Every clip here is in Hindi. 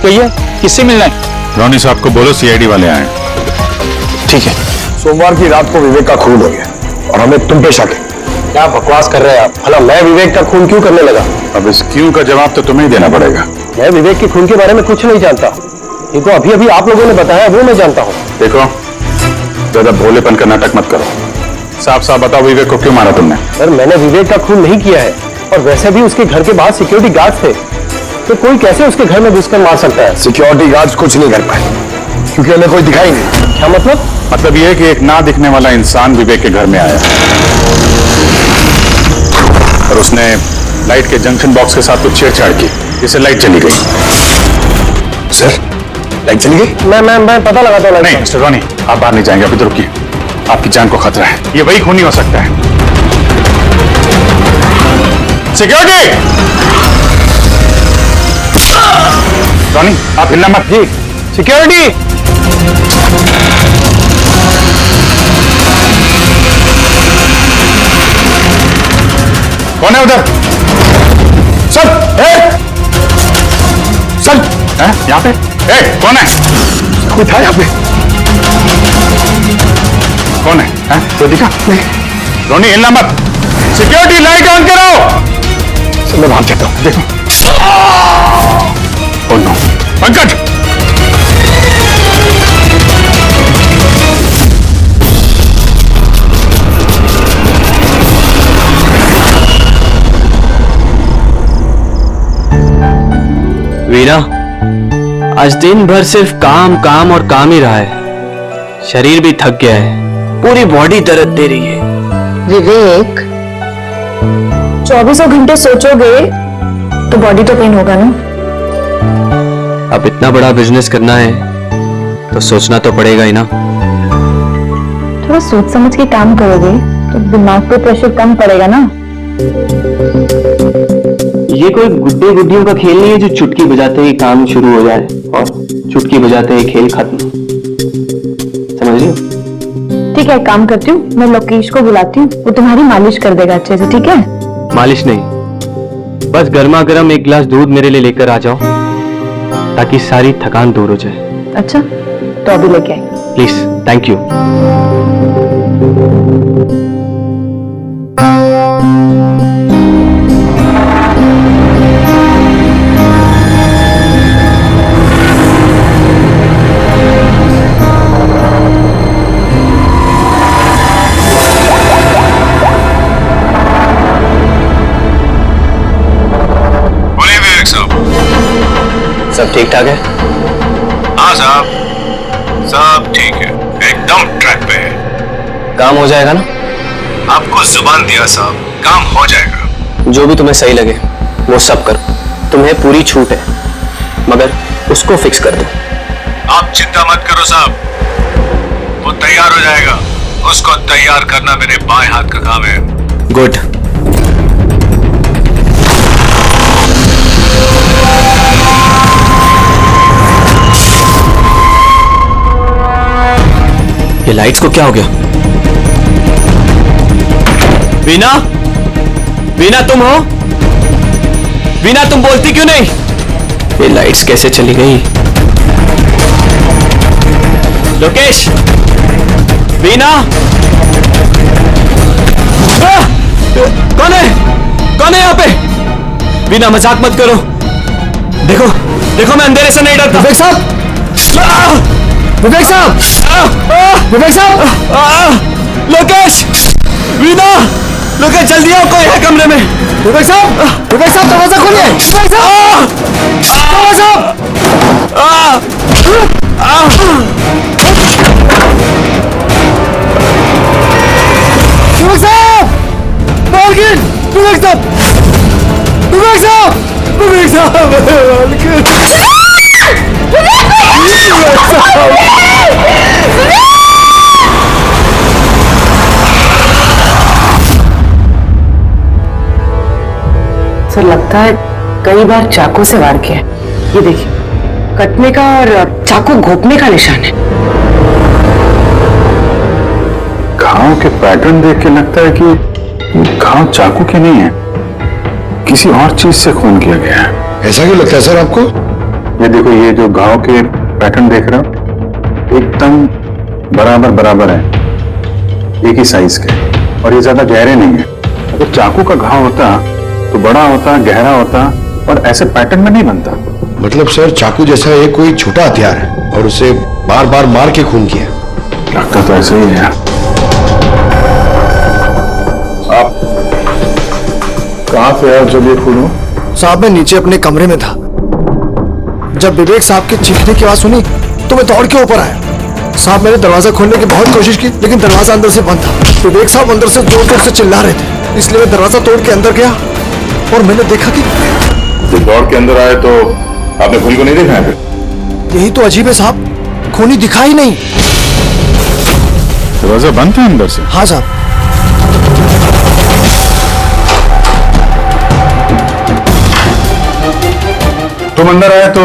कहिए, किससे मिलना है? रोनी साहब को बोलो सीआईडी वाले आए। ठीक है। सोमवार की रात को विवेक का खून हो गया और हमें तुम पे शक है। क्या बकवास कर रहे हैं आप? भला मैं विवेक का खून क्यों करने लगा? अब इस क्यों का जवाब तो तुम्हें ही देना पड़ेगा। मैं विवेक के खून के बारे में कुछ नहीं जानता। ये तो अभी अभी आप लोगों ने बताया, वो मैं जानता हूँ। देखो, ज्यादा भोलेपन का नाटक मत करो। साफ साफ बताओ, विवेक को क्यों मारा तुमने? सर, मैंने विवेक का खून नहीं किया है, और वैसे भी उसके घर के बाहर सिक्योरिटी गार्ड्स थे, तो कोई कैसे उसके घर में घुसकर मार सकता है? सिक्योरिटी गार्ड्स कुछ नहीं कर पाए क्योंकि हमें कोई दिखाई नहीं। क्या मतलब? मतलब ये है कि एक ना दिखने वाला इंसान विवेक के घर में आया और उसने लाइट के जंक्शन बॉक्स के साथ कुछ छेड़छाड़ की, जिससे लाइट चली गई। सर, लाइट चली गई? मैं पता लगाता हूँ। नहीं मिस्टर रोनी, आप बाहर नहीं जाएंगे, अभी तो रुकिए, आपकी जान को खतरा है। ये वही खूनी हो सकता है। सिक्योरिटी! रोनी, आप हिलना मत। जी, सिक्योरिटी! कौन है उधर? सर, सर, यहाँ पे? कौन है? कोई था यहाँ पे? कौन है? कोई दिखा? नहीं। रोनी, हिलना मत। सिक्योरिटी, लाइट ऑन करो। सर, मैं भाग जाता हूँ। देखो। Oh no, Pankaj! वीना, आज दिन भर सिर्फ काम काम और काम ही रहा है। शरीर भी थक गया है, पूरी बॉडी दर्द दे रही है। विवेक, 24 घंटे सोचोगे तो बॉडी तो पेन होगा ना? अब इतना बड़ा बिजनेस करना है तो सोचना तो पड़ेगा ही ना। थोड़ा सोच समझ के काम करोगे तो दिमाग पे प्रेशर कम पड़ेगा ना। ये कोई गुड्डे गुड्डियों का खेल नहीं है जो चुटकी बजाते ही काम शुरू हो जाए और चुटकी बजाते ही खेल खत्म। समझ रही हो? ठीक है, एक काम करती हूँ, मैं लोकेश को बुलाती हूँ, वो तुम्हारी मालिश कर देगा अच्छे से। ठीक है? मालिश नहीं, बस गर्मा गर्म एक गिलास दूध मेरे लिए लेकर आ जाओ ताकि सारी थकान दूर हो जाए। अच्छा, तो अभी लेके आई। Please, thank you. सब ठीक ठाक है? हाँ साहब, सब ठीक है, एकदम ट्रैक पे है। काम हो जाएगा ना? आपको जुबान दिया साहब, काम हो जाएगा। जो भी तुम्हें सही लगे वो सब करो, तुम्हें पूरी छूट है, मगर उसको फिक्स कर दो। आप चिंता मत करो साहब, वो तैयार हो जाएगा। उसको तैयार करना मेरे बाएं हाथ का काम है। गुड। ये लाइट्स को क्या हो गया? वीना, वीना तुम हो? वीना, तुम बोलती क्यों नहीं? ये लाइट्स कैसे चली गई? लोकेश, वीना, कौन है? कौन है यहाँ पे? वीना, मजाक मत करो। देखो, देखो, मैं अंधेरे से नहीं डरता। विवेक साहब, विवेक साहब, विवेक साहब, लोकेश, वीना, लोकेश, जल्दी आओ, कोई है कमरे में। विवेक साहब, दरवाजा खोलिए। विवेक साहब, विवेक साहब, मालकिन, विवेक साहब, विवेक साहब, विवेक साहब, मालकिन, सर, लगता है कई बार चाकू से वार किया है। ये देखिए, कटने का और चाकू घोंपने का निशान है। घाव के पैटर्न देख के लगता है कि घाव चाकू के नहीं है, किसी और चीज से खून किया गया है। ऐसा क्यों लगता है सर आपको? ये देखो, ये जो घाव के पैटर्न देख रहे हो एकदम बराबर बराबर है, एक ही साइज के, और ये ज्यादा गहरे नहीं है। अगर चाकू का घाव होता तो बड़ा होता, गहरा होता, और ऐसे पैटर्न में नहीं बनता। मतलब सर, चाकू जैसा ये कोई छोटा हथियार है और उसे बार बार मार के खून किया। लगता तो ऐसे ही है। आप कहां थे आप जब ये खून हो? साहब मैं नीचे अपने कमरे में था। जब विवेक साहब की चीखने की आवाज सुनी तो मैं दौड़ के ऊपर आया। साहब मैंने दरवाजा खोलने की बहुत कोशिश की, लेकिन दरवाजा अंदर से बंद था। विवेक साहब अंदर से जोर जोर से चिल्ला रहे थे, इसलिए मैं दरवाजा तोड़ के अंदर गया और मैंने देखा कि जब दौड़ के अंदर आए तो आपने खून को नहीं देखा है? फिर यही तो अजीब है साहब, खूनी दिखा ही नहीं। दरवाजा बंद था अंदर से? हाँ साहब। तुम अंदर आए तो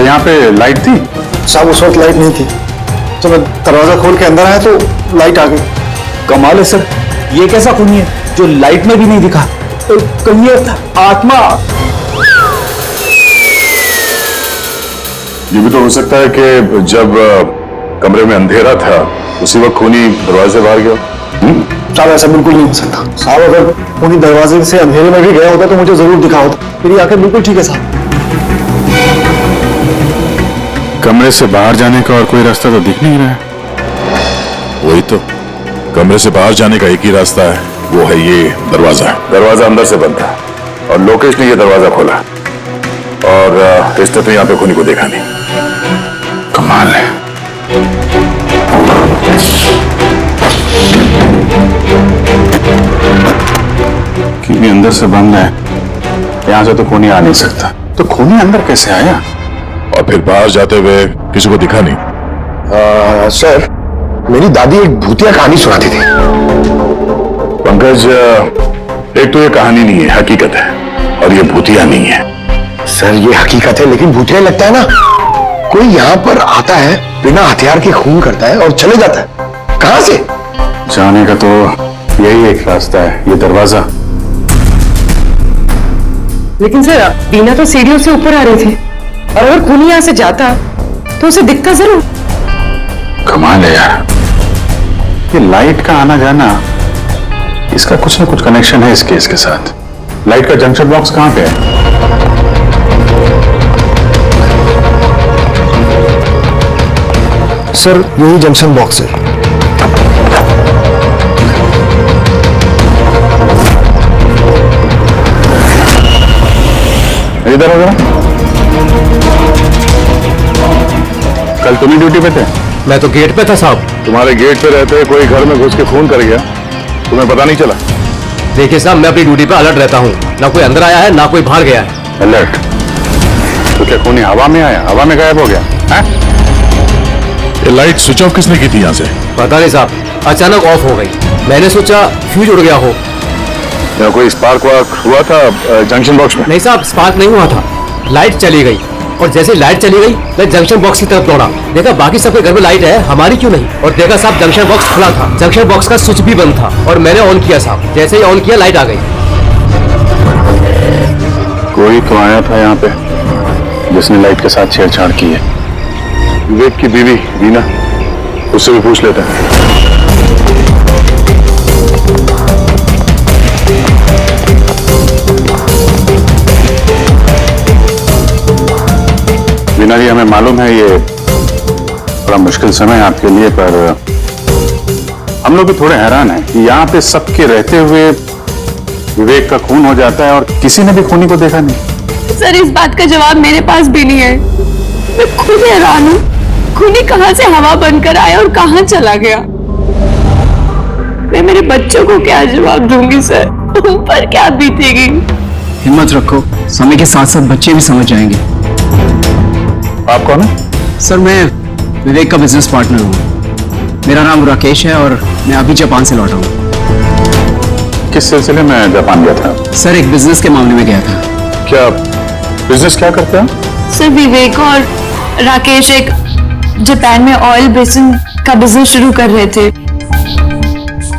यहाँ पे लाइट थी? साहब उस वक्त लाइट नहीं थी। जब मैं दरवाजा खोल के अंदर आया तो लाइट आ गई। कमाल है सर, ये कैसा खूनी है जो लाइट में भी नहीं दिखा? तो कहीं ये आत्मा। ये भी तो हो सकता है कि जब कमरे में अंधेरा था उसी वक्त खूनी दरवाजे से बाहर गया। साहब ऐसा बिल्कुल नहीं हो सकता। साहब अगर खूनी दरवाजे से अंधेरे में भी गया होता तो मुझे जरूर दिखा होता। मेरी आंखें बिल्कुल ठीक है साहब। कमरे से बाहर जाने का और कोई रास्ता तो दिख नहीं रहा है। वही तो, कमरे से बाहर जाने का एक ही रास्ता है, वो है ये दरवाजा। दरवाजा अंदर से बंद था और लोकेश ने ये दरवाजा खोला, और इसने तो यहाँ पे खूनी को देखा नहीं। कमाल है। खूनी अंदर से बंद है, यहाँ से तो खूनी आ नहीं सकता। तो खूनी अंदर कैसे आया? और फिर बाहर जाते हुए किसी को दिखा नहीं? सर, मेरी दादी एक भूतिया कहानी सुनाती थी। पंकज, एक तो ये कहानी नहीं है, हकीकत है, और ये भूतिया नहीं है। सर ये हकीकत है, लेकिन भूतिया लगता है ना। कोई यहाँ पर आता है, बिना हथियार के खून करता है और चले जाता है। कहां से? जाने का तो यही एक रास्ता है, ये दरवाजा। लेकिन सर बीना तो सीढ़ियों से ऊपर आ रही थी, और अगर खूनी यहाँ से जाता तो उसे दिखता जरूर। कमाल है यार, ये लाइट का आना जाना, इसका कुछ ना कुछ कनेक्शन है इस केस के साथ। लाइट का जंक्शन बॉक्स कहां पे है? सर यही जंक्शन बॉक्स है। इधर हो जरा। कल तुम ही ड्यूटी पे थे? मैं तो गेट पे था साहब। तुम्हारे गेट पे रहते कोई घर में घुस के खून कर गया, तुम्हें पता नहीं चला? देखिए साहब, मैं अपनी ड्यूटी पे अलर्ट रहता हूँ, ना कोई अंदर आया है ना कोई बाहर गया है। अलर्ट? तो क्या खूनी हवा में आया, हवा में गायब हो गया है? ये लाइट स्विच ऑफ किसने की थी यहाँ से? पता नहीं साहब, अचानक ऑफ हो गई। मैंने सोचा फ्यूज उड़ गया हो। या कोई स्पार्क वार्क हुआ था जंक्शन बॉक्स में? नहीं साहब, स्पार्क नहीं हुआ था, लाइट चली गई, और जैसे लाइट चली गई मैं जंक्शन बॉक्स की तरफ दौड़ा। देखा बाकी सबके घर में लाइट है, हमारी क्यों नहीं? और देखा साहब जंक्शन बॉक्स खुला था, जंक्शन बॉक्स का स्विच भी बंद था, और मैंने ऑन किया साहब। जैसे ही ऑन किया लाइट आ गई। कोई तो आया था यहाँ पे जिसने लाइट के साथ छेड़छाड़ की है। विवेक की बीवी वीना, उससे भी पूछ लेते हैं। वीना जी, हमें मालूम है ये बड़ा मुश्किल समय है आपके लिए, पर हम लोग भी थोड़े हैरान हैं कि यहाँ पे सबके रहते हुए विवेक का खून हो जाता है और किसी ने भी खूनी को देखा नहीं। सर इस बात का जवाब मेरे पास भी नहीं है। मैं खुद हैरान हूँ, खूनी कहाँ से हवा बनकर आया और कहाँ चला गया। मैं मेरे बच्चों को क्या जवाब दूंगी सर, उन पर क्या बीतेगी। हिम्मत रखो, समय के साथ साथ बच्चे भी समझ जाएंगे। आप कौन है? सर मैं विवेक का बिजनेस पार्टनर हूँ। मेरा नाम राकेश है और मैं अभी जापान से लौटा हूँ। किस सिलसिले में जापान गया था? सर एक बिजनेस के मामले में गया था। क्या बिजनेस क्या करते हैं? सर विवेक और राकेश एक जापान में ऑयल बेसिन का बिजनेस शुरू कर रहे थे।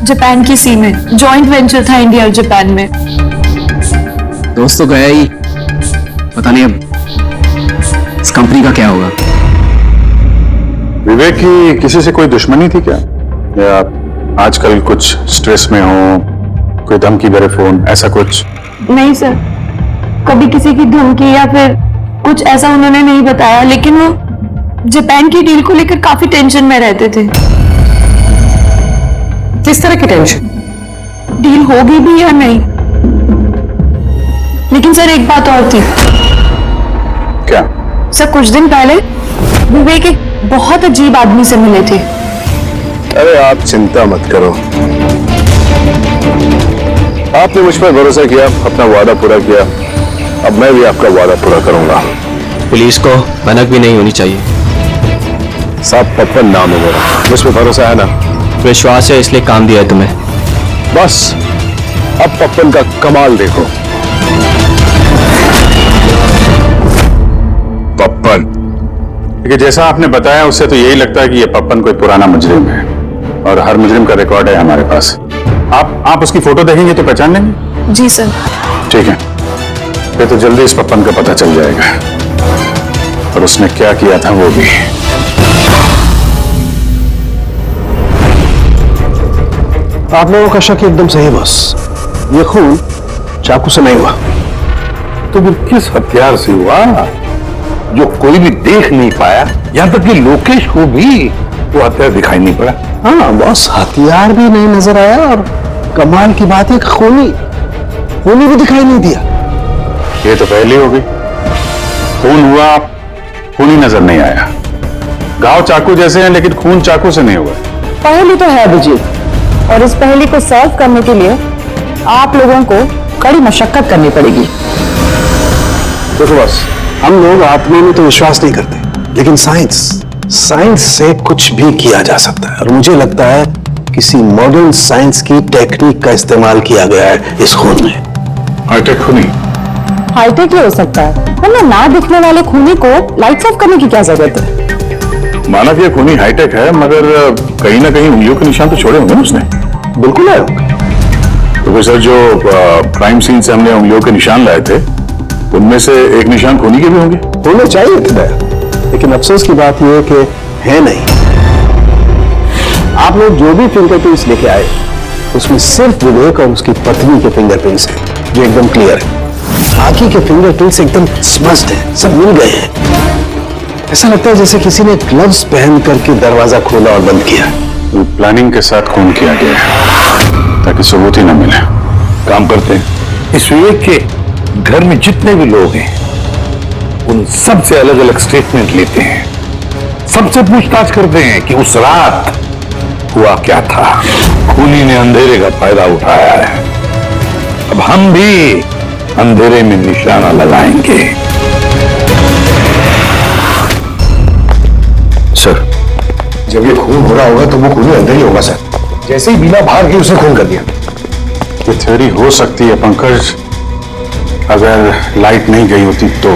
जापान की सी में जॉइंट वेंचर था इंडिया और जापान में। दोस्त तो गया ही, पता नहीं अब कंपनी का क्या होगा? विवेक की किसी से कोई दुश्मनी थी क्या, या आजकल कुछ स्ट्रेस में हो, कोई धमकी भरे फोन, ऐसा कुछ? नहीं सर, कभी किसी की धमकी या फिर कुछ ऐसा उन्होंने नहीं बताया, लेकिन वो जापान की डील को लेकर काफी टेंशन में रहते थे। किस तरह की टेंशन? डील होगी भी या नहीं। लेकिन सर एक बात और थी। क्या? सर कुछ दिन पहले विवेक एक बहुत अजीब आदमी से मिले थे। अरे आप चिंता मत करो, आपने मुझ पर भरोसा किया, अपना वादा पूरा किया, अब मैं भी आपका वादा पूरा करूंगा। पुलिस को भनक भी नहीं होनी चाहिए। साहब पप्पन नाम है मेरा, मुझ पर भरोसा है ना? विश्वास है इसलिए काम दिया है तुम्हें। बस अब पप्पन का कमाल देखो। पप्पन? देखिए, जैसा आपने बताया उससे तो यही लगता है कि ये पप्पन कोई पुराना मुजरिम है, और हर मुजरिम का रिकॉर्ड है हमारे पास। आप उसकी फोटो देखेंगे तो पहचान लेंगे? जी सर। ठीक है, फिर तो जल्दी इस पप्पन का पता चल जाएगा, और उसने क्या किया था वो भी। आप लोगों का शक एकदम सही बस, ये खून चाकू से नहीं हुआ। तो फिर किस हथियार से हुआ जो कोई भी देख नहीं पाया, यहां तक कि लोकेश को भी वो हथियार दिखाई नहीं पड़ा? हाँ बॉस, हथियार भी नहीं नजर आया, और कमाल की बात है खूनी भी दिखाई नहीं दिया। ये तो पहली हो गई, खून हुआ, खून ही नजर नहीं आया। घाव चाकू जैसे हैं लेकिन खून चाकू से नहीं हुआ। पहेली तो है अभिजीत, और इस पहेली को सॉल्व करने के लिए आप लोगों को कड़ी मशक्कत करनी पड़ेगी। देखो बस, हम लोग आत्मा में तो विश्वास नहीं करते, लेकिन साइंस से कुछ भी किया जा सकता है, और मुझे लगता है किसी मॉडर्न साइंस की टेक्निक का इस्तेमाल किया गया है इस खून में। हाईटेक खूनी? हाईटेक ही हो सकता है, वरना ना दिखने वाले खूनी को लाइट्स ऑफ करने की क्या जरूरत है? माना कि ये खूनी हाईटेक है, मगर कहीं ना कहीं उंगलियों के निशान तो छोड़े होंगे ना उसने? बिल्कुल है। तो फिर सर, जो क्राइम सीन से हमने उंगलियों के निशान लाए थे, उनमें से एक निशान खूनी के भी होंगे। होने चाहिए थे, लेकिन अफसोस की बात यह है कि है नहीं। आप लोग जो भी फिंगरप्रिंट्स लेके आए, उसमें सिर्फ विवेक और उसकी पत्नी के फिंगरप्रिंट्स हैं, जो एकदम क्लियर है। बाकी के फिंगरप्रिंट्स एकदम स्मस्ट हैं, सब मिल गए हैं। ऐसा लगता है जैसे किसी ने ग्लव्स पहन करके दरवाजा खोला और बंद किया। प्लानिंग के साथ खून किया गया है, ताकि सबूत ही न मिले। काम करते हैं, इस विवेक के घर में जितने भी लोग हैं, उन सबसे अलग अलग स्टेटमेंट लेते हैं, सबसे पूछताछ करते हैं कि उस रात हुआ क्या था। खूनी ने अंधेरे का फायदा उठाया है, अब हम भी अंधेरे में निशाना लगाएंगे। सर, जब ये खून हो रहा होगा तो वो खूनी अंदर ही होगा सर। जैसे ही बीना बाहर गई उसने खून कर दिया। ये थ्योरी हो सकती है पंकज, अगर लाइट नहीं गई होती तो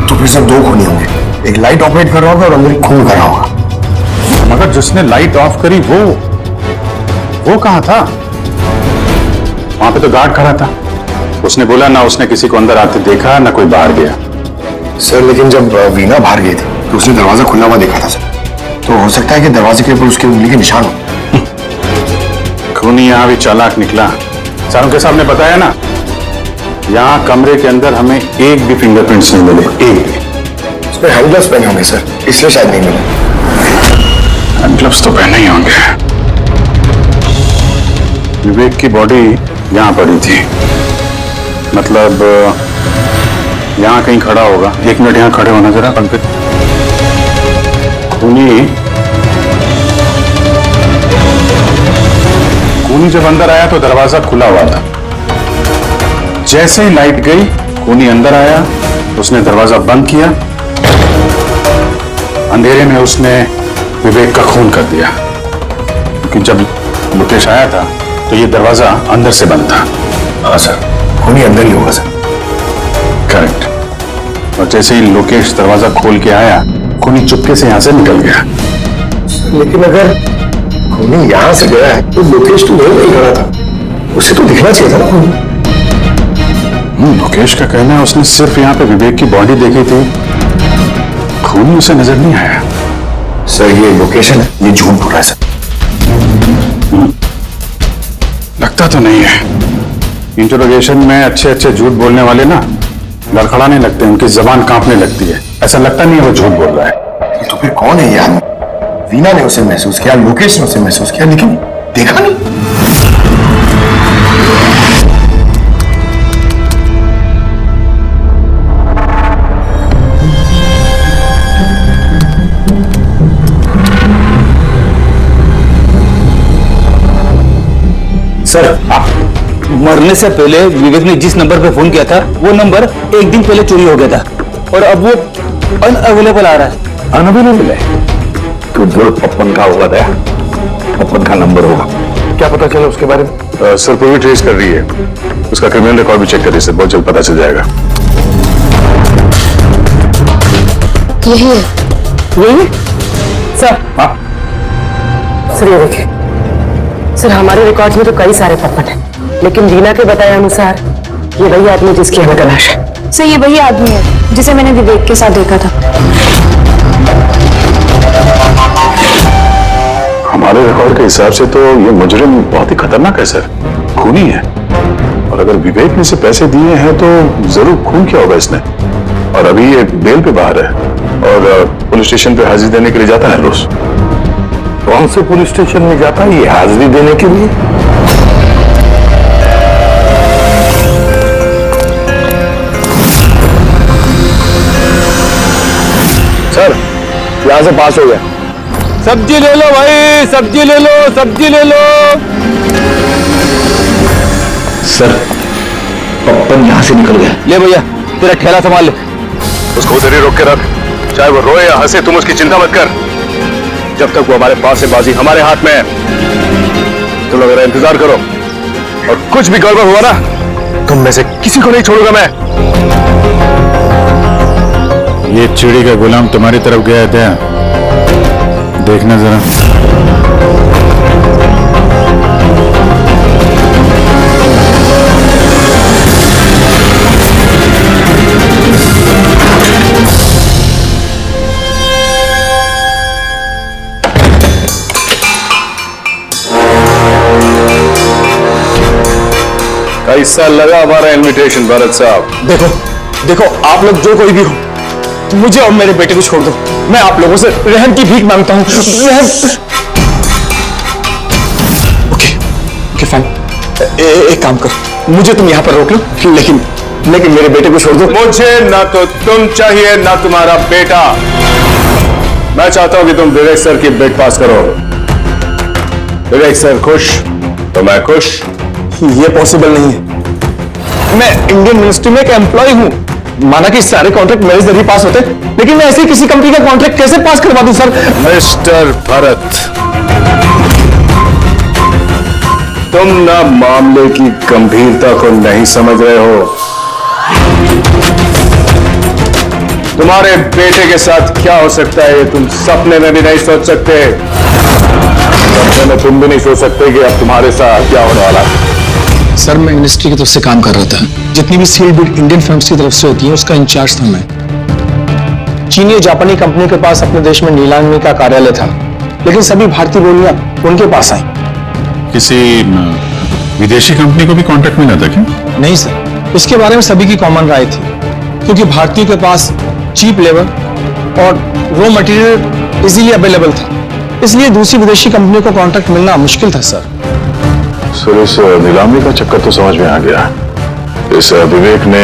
फिर सब दो खूनी होंगे, एक लाइट ऑपरेट कर रहा होगा और अंदर खून कर रहा होगा। मगर जिसने लाइट ऑफ करी वो कहां था? वहां पे तो गार्ड खड़ा था, उसने बोला ना उसने किसी को अंदर आते देखा ना कोई बाहर गया। सर लेकिन जब वीना बाहर गई थी तो उसने दरवाजा खुला हुआ देखा था सर, तो हो सकता है कि दरवाजे के ऊपर उसकी उंगली के निशान हो। खूनी यहाँ भी चालाक निकला। सारों के साहब ने बताया ना, यहाँ कमरे के अंदर हमें एक भी फिंगरप्रिंट्स नहीं मिले, एक भी। उसमें हैंड ग्लव्स पहने होंगे सर, इसलिए शायद नहीं मिले। हैंड ग्लव्स तो पहने ही होंगे। विवेक की बॉडी यहाँ पड़ी थी, मतलब यहाँ कहीं खड़ा होगा। 1 मिनट यहाँ खड़े होना जरा पंकज। खूनी जब अंदर आया तो दरवाजा खुला हुआ था। जैसे ही लाइट गई, खूनी अंदर आया, उसने दरवाजा बंद किया, अंधेरे में उसने विवेक का खून कर दिया। क्योंकि जब मुकेश आया था तो ये दरवाजा अंदर से बंद था। हाँ सर, खूनी अंदर ही होगा सर। करेक्ट। और जैसे ही लोकेश दरवाजा खोल के आया, खूनी चुपके से यहां से निकल गया। लेकिन अगर खूनी यहां से गया है तो लोकेश तो वहीं खड़ा था, उसे तो दिखना चाहिए था ना खूनी। लोकेश का कहना है उसने सिर्फ यहाँ पे विवेक की बॉडी देखी थी खूनी उसे नजर नहीं आया। सर ये लोकेशन है, ये झूठ बोल रहा है सर। लगता तो नहीं है। इंटरोगेशन में अच्छे अच्छे झूठ बोलने वाले ना लड़खड़ाने लगते हैं, उनकी जबान कांपने लगती है। ऐसा लगता नहीं है वो झूठ बोल रहा है। तो फिर कौन है ये आदमी? वीना ने उसे महसूस किया, लोकेश ने उसे महसूस किया, लेकिन देखा नहीं। सर मरने से पहले विवेक ने जिस नंबर पे फोन किया था वो नंबर एक दिन पहले चोरी हो गया था और अब वो अनअवेलेबल आ रहा है। अनअवेलेबल है तो जो पप्पन का होगा दया, पप्पन का नंबर होगा। क्या पता चला उसके बारे में? सर पूरी ट्रेस कर रही है, उसका क्रिमिनल रिकॉर्ड भी चेक करिए सर, बहुत जल्द पता चल जाएगा। यही है। यही सर। हाँ सर ये देखिए सर, हमारे रिकॉर्ड्स में तो कई सारे पप्पन हैं, लेकिन वीना के बताए अनुसार ये वही आदमी जिसकी हमें तलाश है। सर ये वही आदमी है जिसे मैंने विवेक के साथ देखा था। हमारे रिकॉर्ड के हिसाब से तो ये मुजरिम बहुत ही खतरनाक है सर, खूनी है। और अगर विवेक ने इसे पैसे दिए हैं तो जरूर खून किया होगा इसने। और अभी ये बेल पे बाहर है और पुलिस स्टेशन पे हाजिरी देने के लिए जाता है रोज। कौन से पुलिस स्टेशन में जाता है ये हाजिरी देने के लिए? सर यहां से पास हो गया। सब्जी ले लो भाई, सब्जी ले लो, सब्जी ले लो। सर पप्पन यहां से निकल गया। ले भैया तेरा ठेला संभाल ले। उसको उधर ही रोक के रख, चाहे वो रोए या हंसे तुम उसकी चिंता मत कर। जब तक वो हमारे पास है बाजी हमारे हाथ में है। तुम लोग मेरा इंतजार करो और कुछ भी गड़बड़ हुआ ना तुम में से किसी को नहीं छोड़ूंगा मैं। ये चिड़ी का गुलाम तुम्हारी तरफ गया है क्या? देखना जरा। कैसा लगा हमारा इनविटेशन भरत साहब? देखो देखो आप लोग जो कोई भी हो, मुझे और मेरे बेटे को छोड़ दो। मैं आप लोगों से रहम की भीख मांगता हूँ। Okay fine. एक काम कर, मुझे तुम यहाँ पर रोक लो, लेकिन मेरे बेटे को छोड़ दो। मुझे ना तो तुम चाहिए ना तुम्हारा बेटा। मैं चाहता हूं कि तुम विवेक सर की बेट पास करो। विवेक सर खुश तो मैं खुश। ये पॉसिबल नहीं है। मैं इंडियन मिनिस्ट्री में एक एम्प्लॉय हूँ। माना कि सारे कॉन्ट्रैक्ट मेरे जरिए पास होते, लेकिन मैं ऐसे ही किसी कंपनी का कॉन्ट्रैक्ट कैसे पास करवा दूं सर? मिस्टर भरत, तुम ना मामले की गंभीरता को नहीं समझ रहे हो। तुम्हारे बेटे के साथ क्या हो सकता है ये तुम सपने में भी नहीं सोच सकते। सपने में तुम भी नहीं सोच सकते कि अब तुम्हारे साथ क्या होने वाला है। सर मैं मिनिस्ट्री की तरफ से काम कर रहा था। जितनी भी सेल बिड इंडियन फर्म्स की तरफ से होती है उसका इंचार्ज था मैं। चीनी और जापानी कंपनी के पास अपने देश में नीलामी का कार्यालय था, लेकिन सभी भारतीय बोलियां उनके पास आई। किसी विदेशी कंपनी को भी कॉन्ट्रैक्ट मिला था क्या? नहीं सर, इसके बारे में सभी की कॉमन राय थी, क्योंकि भारतीयों के पास चीप लेबर और रॉ मटेरियल इजीली अवेलेबल था, इसलिए दूसरी विदेशी कंपनियों को कॉन्ट्रैक्ट मिलना मुश्किल था सर। सर इस नीलामी का चक्कर तो समझ में आ गया। इस विवेक ने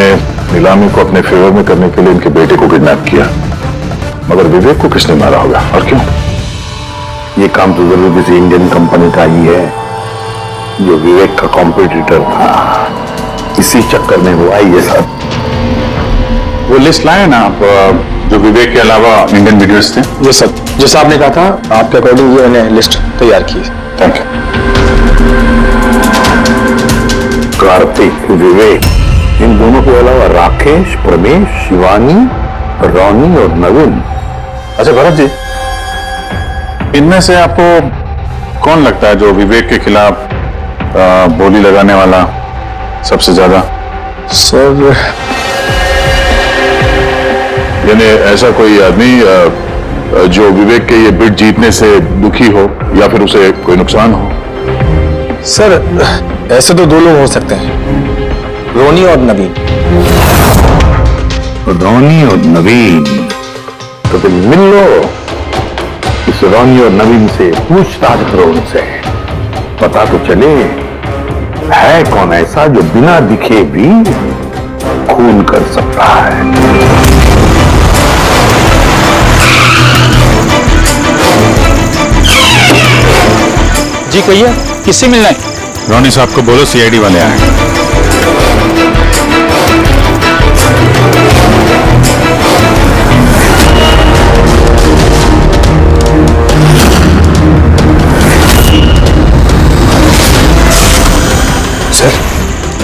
नीलामी को अपने फेवर में करने के लिए इनके बेटे को किडनैप किया, मगर विवेक को किसने मारा होगा और क्यों? ये काम तो जरूर किसी इंडियन कंपनी का ही है जो विवेक का कॉम्पिटिटर था। इसी चक्कर में हुआ ये सब। वो लिस्ट लाए ना आप, जो विवेक के अलावा इंडियन वीडियोस थे? ये सब जैसा आपने कहा था, आपके अकॉर्डिंग ये मैंने लिस्ट तैयार की। Thank you. कार्तिक, विवेक, इन दोनों के अलावा राकेश, प्रमेश, शिवानी, रोनी और नवीन। अच्छा भरत जी, इनमें से आपको कौन लगता है जो विवेक के खिलाफ बोली लगाने वाला सबसे ज्यादा? सर यानी ऐसा कोई आदमी जो विवेक के ये बिड जीतने से दुखी हो या फिर उसे कोई नुकसान हो। सर ऐसे तो दो लोग हो सकते हैं, रोनी और नवीन। रोनी और नवीन, तो तुम मिल लो, इस रोनी और नवीन से पूछताछ करो उनसे, पता तो चले है कौन ऐसा जो बिना दिखे भी खून कर सकता है। जी कहिए, किससे मिलना है? रोनी साहब को बोलो सीआईडी वाले आए।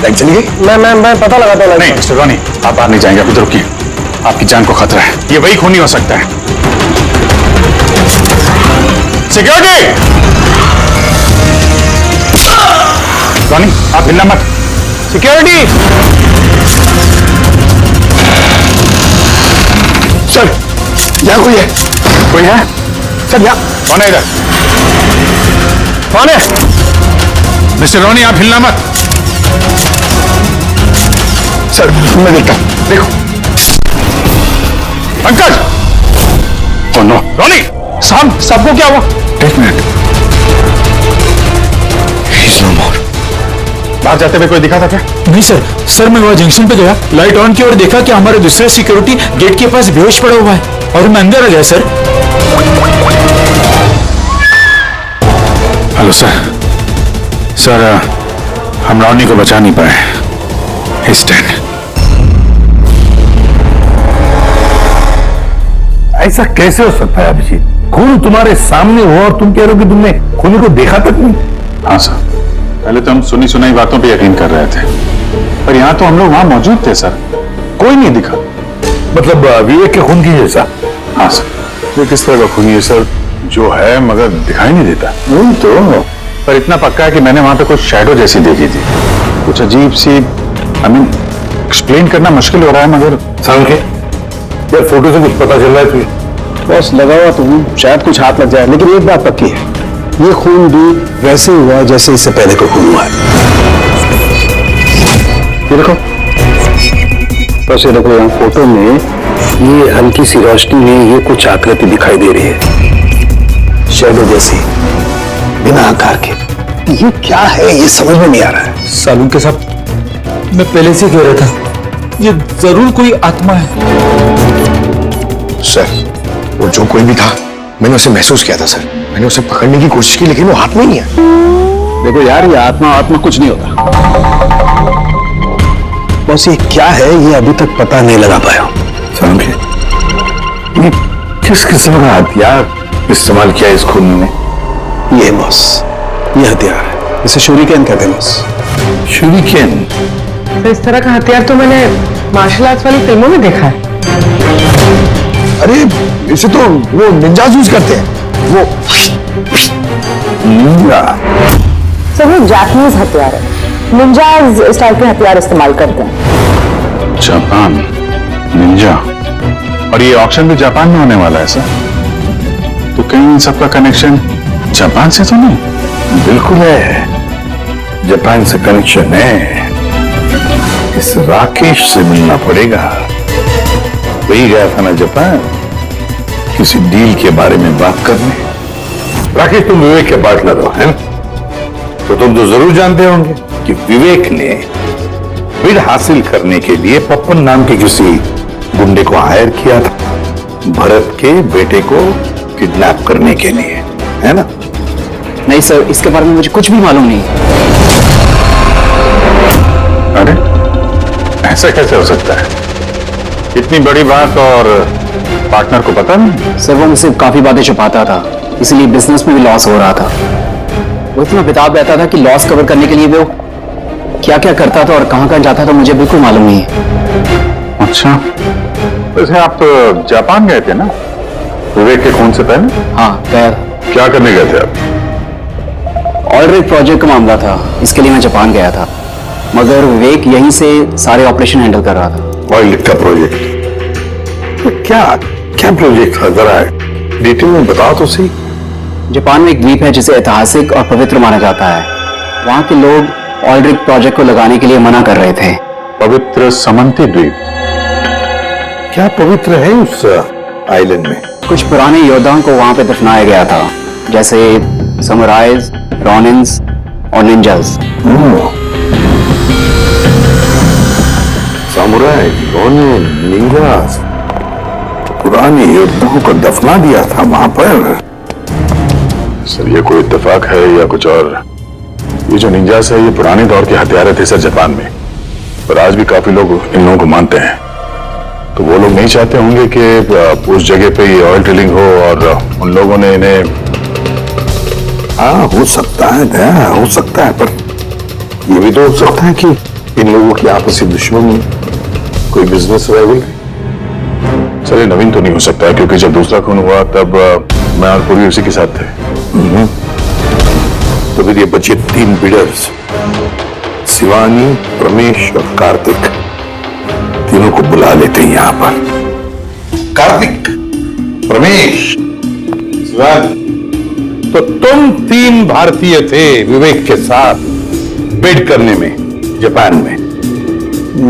लाइट चली गई? मैं पता लगाता हूँ। नहीं मिस्टर रोनी, आप बाहर नहीं जाएंगे, अभी तो रुकिए, आपकी जान को खतरा है, ये वही खूनी हो सकता है। सिक्योरिटी! रोनी आप हिलना मत। सिक्योरिटी! सर यहाँ कोई है? कोई है? सर यहाँ कौन है इधर? कौन है? मिस्टर रोनी आप हिलना मत। सर मैं देखता हूँ, देखो। पंकज! ओ नो, रोनी! साहब सबको क्या हुआ? एक मिनट, बाहर जाते हुए कोई दिखा था क्या? नहीं सर मैं वहाँ जंक्शन पे गया, लाइट ऑन की और देखा कि हमारे दूसरे सिक्योरिटी गेट के पास बेहोश पड़ा हुआ है और मैं अंदर आ गया सर। हेलो सर, हम रोनी को बचा नहीं पाए। He's dead. ऐसा कैसे हो सकता है अभिजीत? खून तुम्हारे सामने हुआ और तुम कह रहे हो कि तुमने खूनी को देखा तक नहीं? हाँ सर, पहले तो हम सुनी सुनाई बातों पे यकीन कर रहे थे, पर यहाँ तो हम लोग वहां मौजूद थे सर, कोई नहीं दिखा। मतलब विवेक के खून की जैसा? हाँ सर। ये किस तरह का खूनी है सर, जो है मगर दिखाई नहीं देता? नहीं तो, पर इतना पक्का है कि मैंने वहां पे कुछ शैडो जैसी देखी थी, कुछ अजीब सी, एक्सप्लेन करना मुश्किल हो रहा है मगर। सांके यार, फोटो से कुछ पता चल रहा है तुझे? बस लगा हुआ तो हूँ, शायद कुछ हाथ लग जाए, लेकिन एक बात पक्की है, ये खून भी वैसे हुआ जैसे इससे पहले कोई खून हुआ है। ये देखो, बस ये देखो, यहाँ फोटो में ये हल्की सी रोशनी में ये कुछ आकृति दिखाई दे रही है, शैडो जैसी, बिना आकार के। ये क्या है, ये समझ में नहीं आ रहा है। सालून के साथ मैं पहले से कह रहा था, ये जरूर कोई आत्मा है। सर वो जो कोई भी था, मैंने उसे महसूस किया था सर, मैंने उसे पकड़ने की कोशिश की लेकिन वो हाथ में नहीं है। देखो यार, ये आत्मा कुछ नहीं होता, बस ये क्या है ये अभी तक पता नहीं लगा पाया। सांके, ये किस किस्म का हथियार इस्तेमाल किया इस खून ने? ये बस, ये हथियार है, इसे शूरिकेन कहते हैं बस। शूरिकेन? तो इस तरह का हथियार तो मैंने मार्शल आर्ट्स वाली फिल्मों में देखा है। अरे इसे तो वो निंजाज यूज करते हैं, वो निंजा? सर वो जापानीज हथियार है, निंजाज इस टाइप के हथियार इस्तेमाल करते हैं। जापान निंजा, और ये ऑक्शन भी जापान में होने वाला है सर, तो कहीं इन सबका कनेक्शन जापान से तो नहीं? बिल्कुल है, जापान से कनेक्शन है। इस राकेश से मिलना पड़ेगा, वही गया था ना जापान किसी डील के बारे में बात करने। राकेश तुम विवेक के पार्टनर हो, है ना? तो तुम तो जरूर जानते होंगे कि विवेक ने बिड हासिल करने के लिए पप्पन नाम के किसी गुंडे को हायर किया था, भरत के बेटे को किडनैप करने के लिए, है ना? नहीं सर, इसके बारे में मुझे कुछ भी मालूम नहीं। अरे ऐसा कैसे हो सकता है, इतनी बड़ी बात और पार्टनर को पता नहीं? सर वो मुझसे काफी बातें छुपाता था, इसलिए बिजनेस में भी लॉस हो रहा था। वो इतना बेताब रहता था कि लॉस कवर करने के लिए वो क्या क्या करता था और कहां जाता था मुझे बिल्कुल मालूम नहीं है। अच्छा, वैसे आप जापान गए थे ना विवेक के खून से पहले? हाँ गया। क्या करने गए थे आप? ऑलरेडी प्रोजेक्ट का मामला था, इसके लिए मैं जापान गया था, मगर विवेक यहीं से सारे ऑपरेशन हैंडल कर रहा था। ऑयल का प्रोजेक्ट? क्या क्या प्रोजेक्ट था, जरा डिटेल में बताओ तो सही। जापान में एक द्वीप है जिसे ऐतिहासिक और पवित्र माना जाता है। वहां के लोग ऑलड्रिक प्रोजेक्ट को लगाने के लिए मना कर रहे थे। पवित्र समंती द्वीप। क्या पवित्र है उस आइलैंड में? कुछ पुराने योद्धाओं को वहां पे दफनाया गया था, जैसे समुराइज, रॉनिन्स और निंजास। सामुराई, रोनिन, निंजास, पुराने योद्धाओं को दफना दिया था वहां पर। सर ये कोई इत्तेफाक है या कुछ और? ये जो निंजास है ये पुराने दौर के हथियार थे सर जापान में, पर आज भी काफी लोग इन लोगों को मानते हैं। तो वो लोग नहीं चाहते होंगे कि उस जगह पे ये ऑयल ड्रिलिंग हो और उन लोगों ने इन्हें। हाँ हो सकता है दया, हो सकता है, पर ये भी तो हो सकता है कि इन लोगों की आपसी दुश्मनी, कोई बिजनेस राइवल। सर ये नवीन तो नहीं हो सकता है, क्योंकि जब दूसरा खून हुआ तब मैं और पूरी उसी के साथ थे। तो फिर ये बचे 3 बिडर्स, शिवानी, प्रमेश और कार्तिक, तीनों को बुला लेते हैं यहां पर। कार्तिक, प्रमेश, शिवानी, तो तुम 3 भारतीय थे विवेक के साथ बिड करने में जापान में,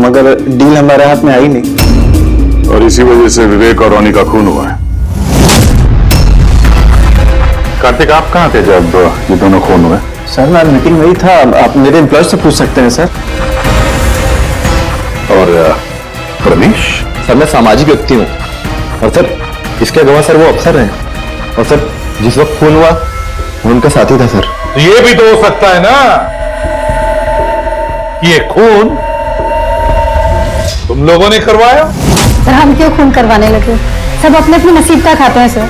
मगर डील हमारे हाथ में आई नहीं, और इसी वजह से विवेक और रोनी का खून हुआ है। कार्तिक आप कहाँ थे जब ये दोनों खून हुए? सर मैं मीटिंग में ही था, आप मेरे एम्प्लॉय से पूछ सकते हैं सर। और प्रमेश? सर मैं सामाजिक व्यक्ति हूँ, और सर इसके अगवा सर वो अफसर हैं, और सर जिस वक्त खून हुआ वो उनका साथी था सर। तो ये भी तो हो सकता है ना, ये खून तुम लोगों ने करवाया? सर हम क्यों खून करवाने लगे, सब अपने अपने नसीब का खाते हैं सर।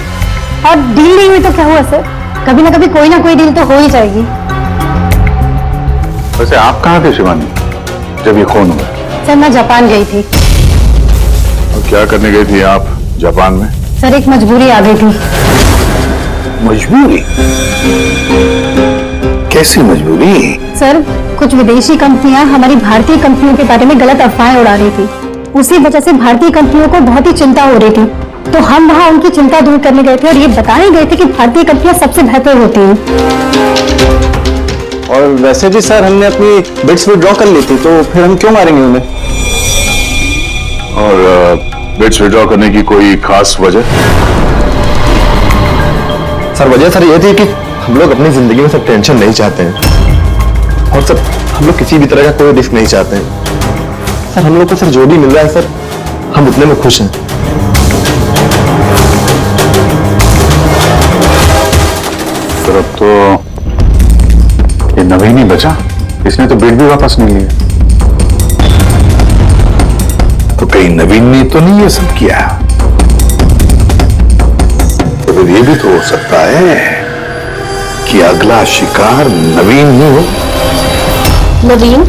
और डील नहीं हुई तो क्या हुआ सर, कभी ना कभी कोई ना कोई डील तो हो ही जाएगी। वैसे आप कहाँ थे शिवानी जब ये खून हुआ? सर मैं जापान गई थी। और क्या करने गई थी आप जापान में? सर एक मजबूरी आ गई थी। मजबूरी? कैसी मजबूरी? सर कुछ विदेशी कंपनियां हमारी भारतीय कंपनियों के बारे में गलत अफवाहें उड़ा रही थी, उसी वजह से भारतीय कंपनियों को बहुत ही चिंता हो रही थी। तो हम वहां उनकी चिंता दूर करने गए थे और ये बताने गए थे कि भारतीय कंपनियां सबसे बेहतर होती हैं। और वैसे भी सर हमने अपनी बिड्स विड्रॉ कर ली थी, तो फिर हम क्यों मारेंगे उन्हें? और बिड्स विड्रॉ करने की कोई खास वजह? सर वजह सर ये थी कि हम लोग अपनी जिंदगी में सब टेंशन नहीं चाहते हैं, और सर हम लोग किसी भी तरह का कोई रिस्क नहीं चाहते हैं। सर हम लोग को सर जो भी मिल रहा है सर हम उतने में खुश हैं। सर अब तो ये नवीन ही बचा, इसने तो बिड भी वापस नहीं लिया। तो कहीं नवीन ने तो नहीं ये सब किया? तो फिर ये भी तो हो सकता है कि अगला शिकार नवीन ही हो। नवीन,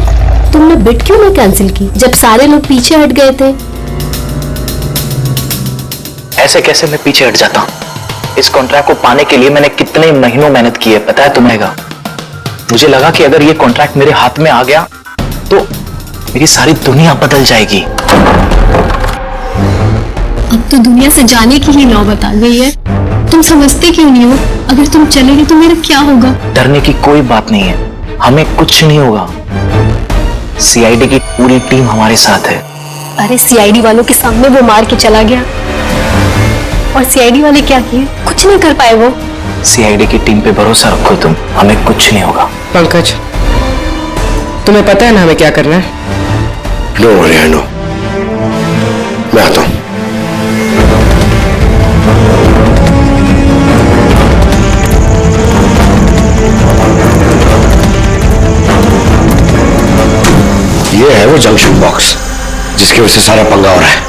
तुमने बिड क्यों नहीं कैंसिल की जब सारे लोग पीछे हट गए थे? ऐसे कैसे मैं पीछे हट जाता हूँ? इस कॉन्ट्रैक्ट को पाने के लिए मैंने कितने महीनों मेहनत की है पता है तुम्हें? मुझे लगा कि अगर ये कॉन्ट्रैक्ट मेरे हाथ में आ गया तो मेरी सारी दुनिया बदल जाएगी। अब तो दुनिया से जाने की ही नौबत आ गई है। तुम समझते क्यों नहीं हो? अगर तुम चले गए तो मेरा क्या होगा? डरने की कोई बात नहीं है, हमें कुछ नहीं होगा। सीआईडी की पूरी टीम हमारे साथ है। अरे सीआईडी वालों के सामने वो मार के चला गया, और सीआईडी वाले क्या किए? कुछ नहीं कर पाए वो। सीआईडी की टीम पे भरोसा रखो तुम, हमें कुछ नहीं होगा। पंकज तुम्हें पता है ना हमें क्या करना है? नो वरी, नो, मैं आता हूं। ये है वो जंक्शन बॉक्स जिसकी वजह से सारा पंगा हो रहा है।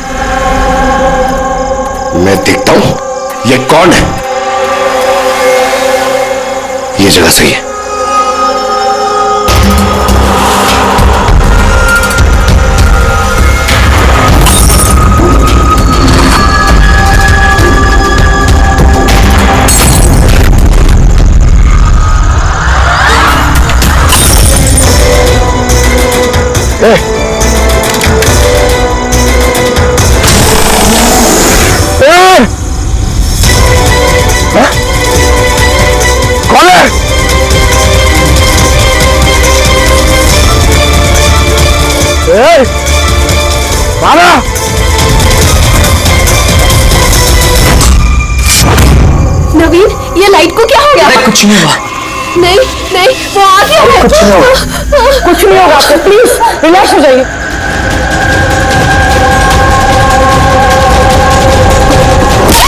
मैं देखता हूं ये कौन है। ये जगह सही है। ये लाइट को क्या हो गया? कुछ नहीं हुआ। नहीं नहीं, वो आ गया है। कुछ नहीं होगा, कुछ नहीं होगा आपको, प्लीज रिलैक्स हो जाइए।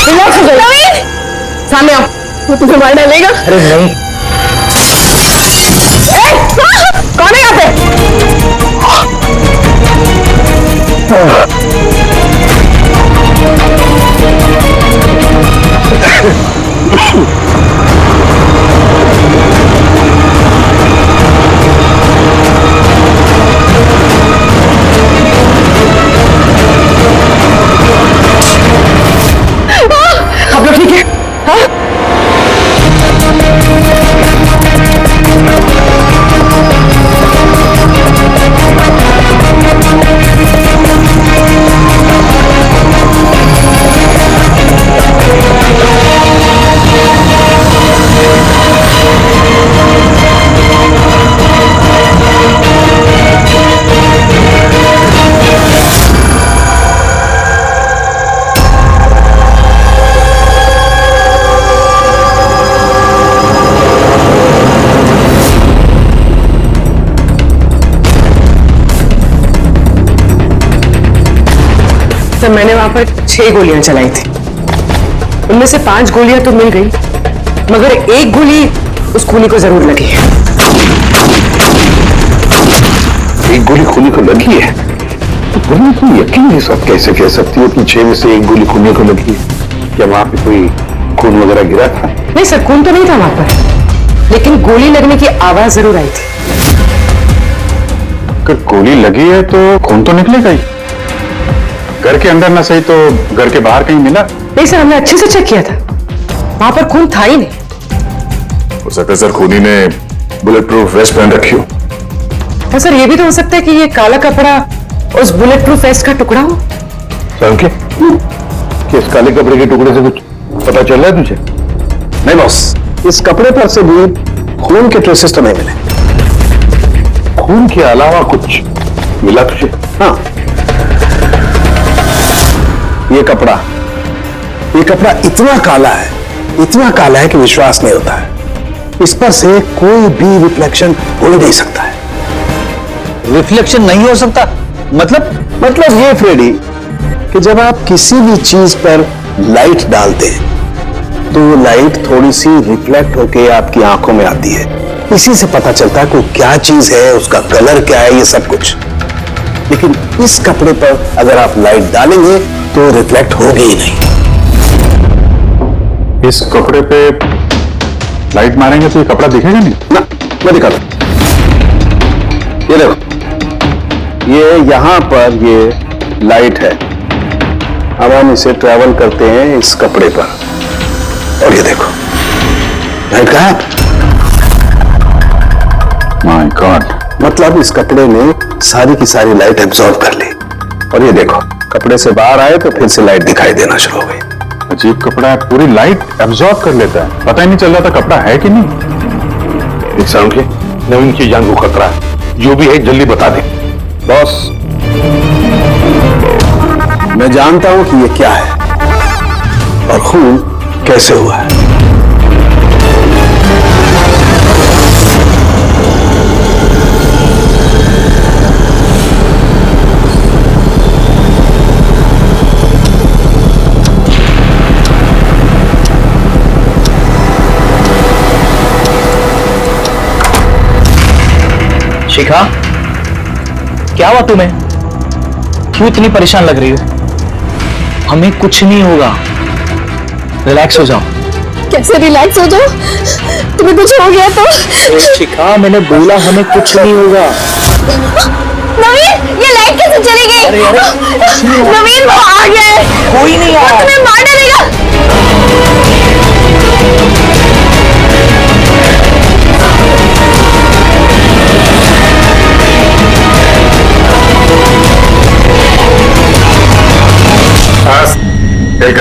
रिलैक्स हो जाइए। सामने आओ, वो तुम्हें मार डालेगा। अरे नहीं। कौन है यहाँ पे? आप लोग ठीक है? हाँ? सर, मैंने वहां पर 6 गोलियां चलाई थी। उनमें से 5 गोलियां तो मिल गई, मगर एक गोली उस खूनी को जरूर लगी है। एक गोली खूनी को लगी है तो तुम्हें तो यकीन नहीं सब कैसे कह सकती हो कि 6 में से एक गोली खूनी को लगी है? क्या वहां पे कोई खून वगैरह गिरा था? नहीं सर, खून तो नहीं था वहां पर, लेकिन गोली लगने की आवाज जरूर आई थी। अगर गोली लगी है तो खून तो निकलेगा ही। घर के अंदर ना सही तो घर के बाहर कहीं मिला? नहीं सर, हमने अच्छे से चेक किया था, वहां पर खून था ही नहीं। हो सकता है सर खूनी ने बुलेट प्रूफ वेस्ट पहन रखी हो। हाँ सर, ये भी तो हो सकता है कि ये काला कपड़ा उस बुलेट प्रूफ वेस्ट का टुकड़ा हो। संके, कि इस काले कपड़े के टुकड़े से कुछ पता चल रहा है तुझे? नहीं बॉस, इस कपड़े पर से भी खून के ट्रेसेस तो नहीं मिले। खून के अलावा कुछ मिला तुझे? हाँ, ये कपड़ा इतना काला है कि विश्वास नहीं होता है। इस पर से कोई भी रिफ्लेक्शन हो ही नहीं सकता है। रिफ्लेक्शन नहीं हो सकता? मतलब ये फ्रेडी कि जब आप किसी भी चीज पर लाइट डालते हैं तो वो लाइट थोड़ी सी रिफ्लेक्ट होके आपकी आंखों में आती है। इसी से पता चलता है कि क्या चीज है, उसका कलर क्या है, ये सब कुछ। लेकिन इस कपड़े पर अगर आप लाइट डालेंगे तो रिफ्लेक्ट होगी ही नहीं। इस कपड़े पे लाइट मारेंगे तो ये कपड़ा दिखेगा नहीं ना, मैं दिखाता हूं। ये देखो, ये यहां पर ये लाइट है। अब हम इसे ट्रैवल करते हैं इस कपड़े पर, और ये देखो लाइट गायब। माय गॉड, मतलब इस कपड़े ने सारी की सारी लाइट एब्जॉर्ब कर ली। और ये देखो, कपड़े से बाहर आए तो फिर से लाइट दिखाई देना शुरू हो गई। अजीब कपड़ा है, पूरी लाइट एब्जॉर्ब कर लेता है। पता ही नहीं चल रहा था कपड़ा है कि नहीं। एक साउंड के नवीन की जान को खतरा है, जो भी है जल्दी बता दे। बॉस, मैं जानता हूं कि ये क्या है और खून कैसे हुआ है। शिखा, क्या हुआ तुम्हें? क्यों इतनी परेशान लग रही हो? हमें कुछ नहीं होगा, रिलैक्स हो जाओ। कैसे रिलैक्स हो जाओ? तुम्हें कुछ हो गया तो? शिखा, मैंने बोला हमें कुछ नहीं होगा। नवीन, ये लाइट कैसे चली गई? अरे नवीन, वो आ गया है। कोई नहीं वो आया। तुम्हें मार डालेगा। एक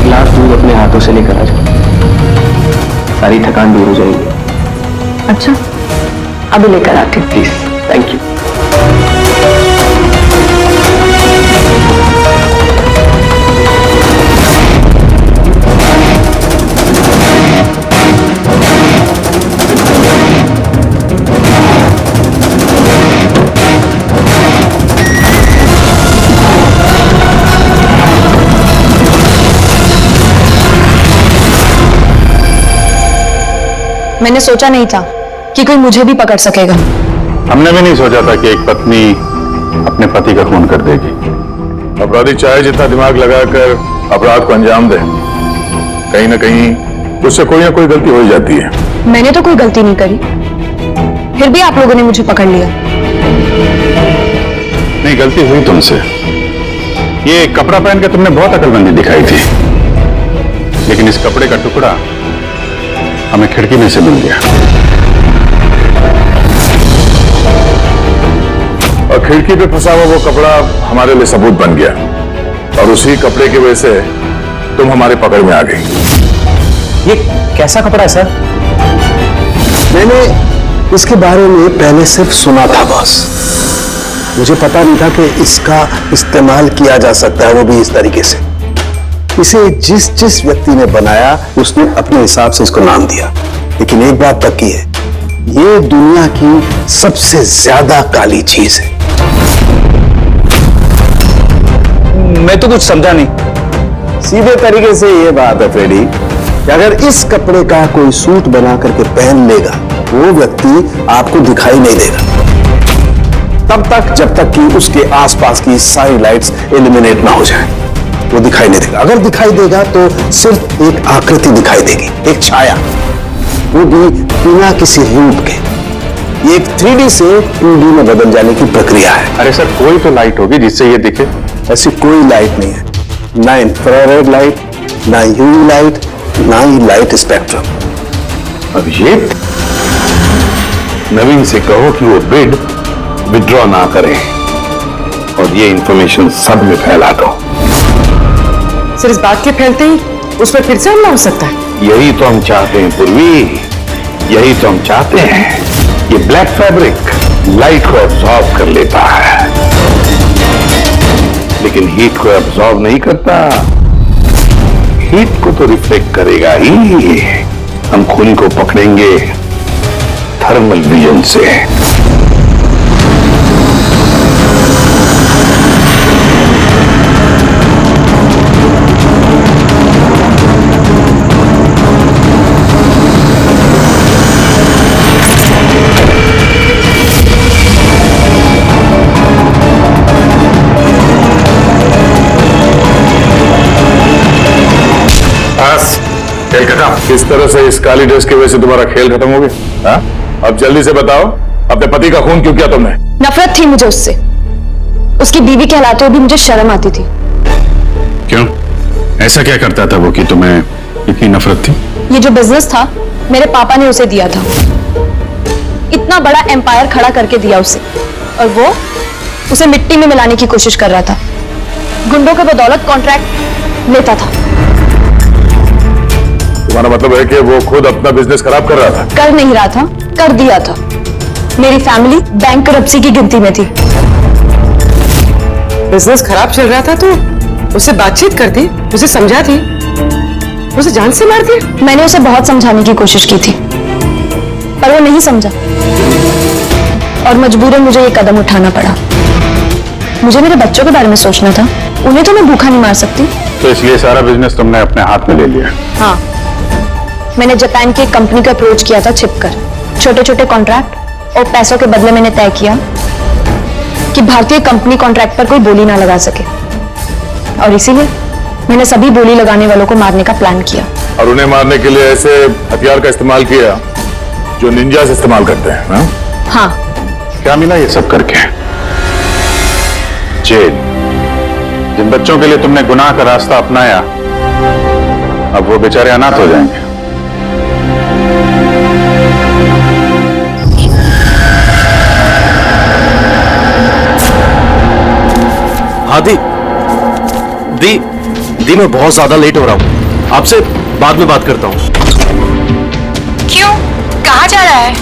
गिलास दूध अपने हाथों से लेकर आ जाओ, सारी थकान दूर हो जाएगी। अच्छा, अभी लेकर आती हूँ। Please, thank you. मैंने सोचा नहीं था कि कोई मुझे भी पकड़ सकेगा। हमने भी नहीं सोचा था कि एक पत्नी अपने पति का खून कर देगी। अपराधी चाहे जितना दिमाग लगाकर अपराध को अंजाम दे, कहीं ना कहीं उससे कोई ना कोई गलती हो ही जाती है। मैंने तो कोई गलती नहीं करी, फिर भी आप लोगों ने मुझे पकड़ लिया। नहीं, गलती हुई तुमसे। ये कपड़ा पहन के तुमने बहुत अकलमंदी दिखाई थी, लेकिन इस कपड़े का टुकड़ा हमें खिड़की में से मिल गया और खिड़की पे फंसा हुआ वो कपड़ा हमारे लिए सबूत बन गया और उसी कपड़े की वजह से तुम हमारे पकड़ में आ गई। ये कैसा कपड़ा है सर? मैंने इसके बारे में पहले सिर्फ सुना था बॉस। मुझे पता नहीं था कि इसका इस्तेमाल किया जा सकता है, वो भी इस तरीके से। इसे जिस व्यक्ति ने बनाया उसने अपने हिसाब से इसको नाम दिया, लेकिन एक बात पक्की है, ये दुनिया की सबसे ज्यादा काली चीज है। मैं तो कुछ समझा नहीं। सीधे तरीके से ये बात है फ्रेडी कि अगर इस कपड़े का कोई सूट बना करके पहन लेगा, वो व्यक्ति आपको दिखाई नहीं देगा तब तक जब तक कि उसके आसपास की सारी लाइट्स एलिमिनेट ना हो जाए। वो दिखाई नहीं देगा। अगर दिखाई देगा तो सिर्फ एक आकृति दिखाई देगी, एक छाया, वो भी बिना किसी रूप के। ये एक 3D से 2D में बदल जाने की प्रक्रिया है। अरे सर, कोई तो लाइट होगी जिससे ये दिखे। ऐसी कोई लाइट नहीं है, ना इंफ्रारेड लाइट, ना यूवी लाइट, ना ही लाइट स्पेक्ट्रम। अभिषेक, नवीन से कहो कि वो बिड विड्रॉ ना करे और ये इंफॉर्मेशन सब में फैला दो। सर, इस बात के फैलते ही उस पर फिर से हमला हो सकता है। यही तो हम चाहते हैं पूर्वी, यही तो हम चाहते हैं। ये ब्लैक फैब्रिक लाइट को एब्जॉर्ब कर लेता है, लेकिन हीट को एब्जॉर्ब नहीं करता। हीट को तो रिफ्लेक्ट करेगा ही। हम खूनी को पकड़ेंगे थर्मल विजन से। खेल खत्म। किस तरह से इस काली ड्रेस की वजह से तुम्हारा खेल खत्म हो गया? अब जल्दी से बताओ, अपने पति का खून क्यों किया तुमने? नफरत थी मुझे उससे। उसकी बीवी कहलाते हुए भी मुझे शर्म आती थी। क्यों? ऐसा क्या करता था वो कि तुम्हें इतनी नफरत थी? ये जो बिजनेस था मेरे पापा ने उसे दिया था। इतना बड़ा एम्पायर खड़ा करके दिया उसे, और वो उसे मिट्टी में मिलाने की कोशिश कर रहा था। गुंडों के बदौलत कॉन्ट्रैक्ट लेता था। तुम्हारा मतलब है कि वो खुद अपना बिजनेस खराब कर रहा था? कर नहीं रहा था, कर दिया था। मेरी फैमिली बैंक करप्सी की गिनती में थी। बिजनेस खराब चल रहा था तो उससे बातचीत करती, उसे समझाती, उसे जान से मारती। मैंने उसे बहुत समझाने की कोशिश की थी, पर वो नहीं समझा और मजबूरन मुझे ये कदम उठाना पड़ा। मुझे मेरे बच्चों के बारे में सोचना था, उन्हें तो मैं भूखा नहीं मार सकती। तो इसलिए सारा बिजनेस तुमने अपने हाथ में ले लिया? हाँ, मैंने जापान की एक कंपनी को अप्रोच किया था छिपकर। छोटे छोटे कॉन्ट्रैक्ट और पैसों के बदले मैंने तय किया कि भारतीय कंपनी कॉन्ट्रैक्ट पर कोई बोली ना लगा सके, और इसीलिए मैंने सभी बोली लगाने वालों को मारने का प्लान किया। और उन्हें मारने के लिए ऐसे हथियार का इस्तेमाल किया जो निंजा से इस्तेमाल करते हैं? हाँ। क्या मिला ये सब करके? जेल। जिन बच्चों के लिए तुमने गुनाह का रास्ता अपनाया, अब वो बेचारे अनाथ हो जाएंगे। हाँ दी मैं बहुत ज्यादा लेट हो रहा हूँ, आपसे बाद में बात करता हूँ। क्यों? कहाँ जा रहा है?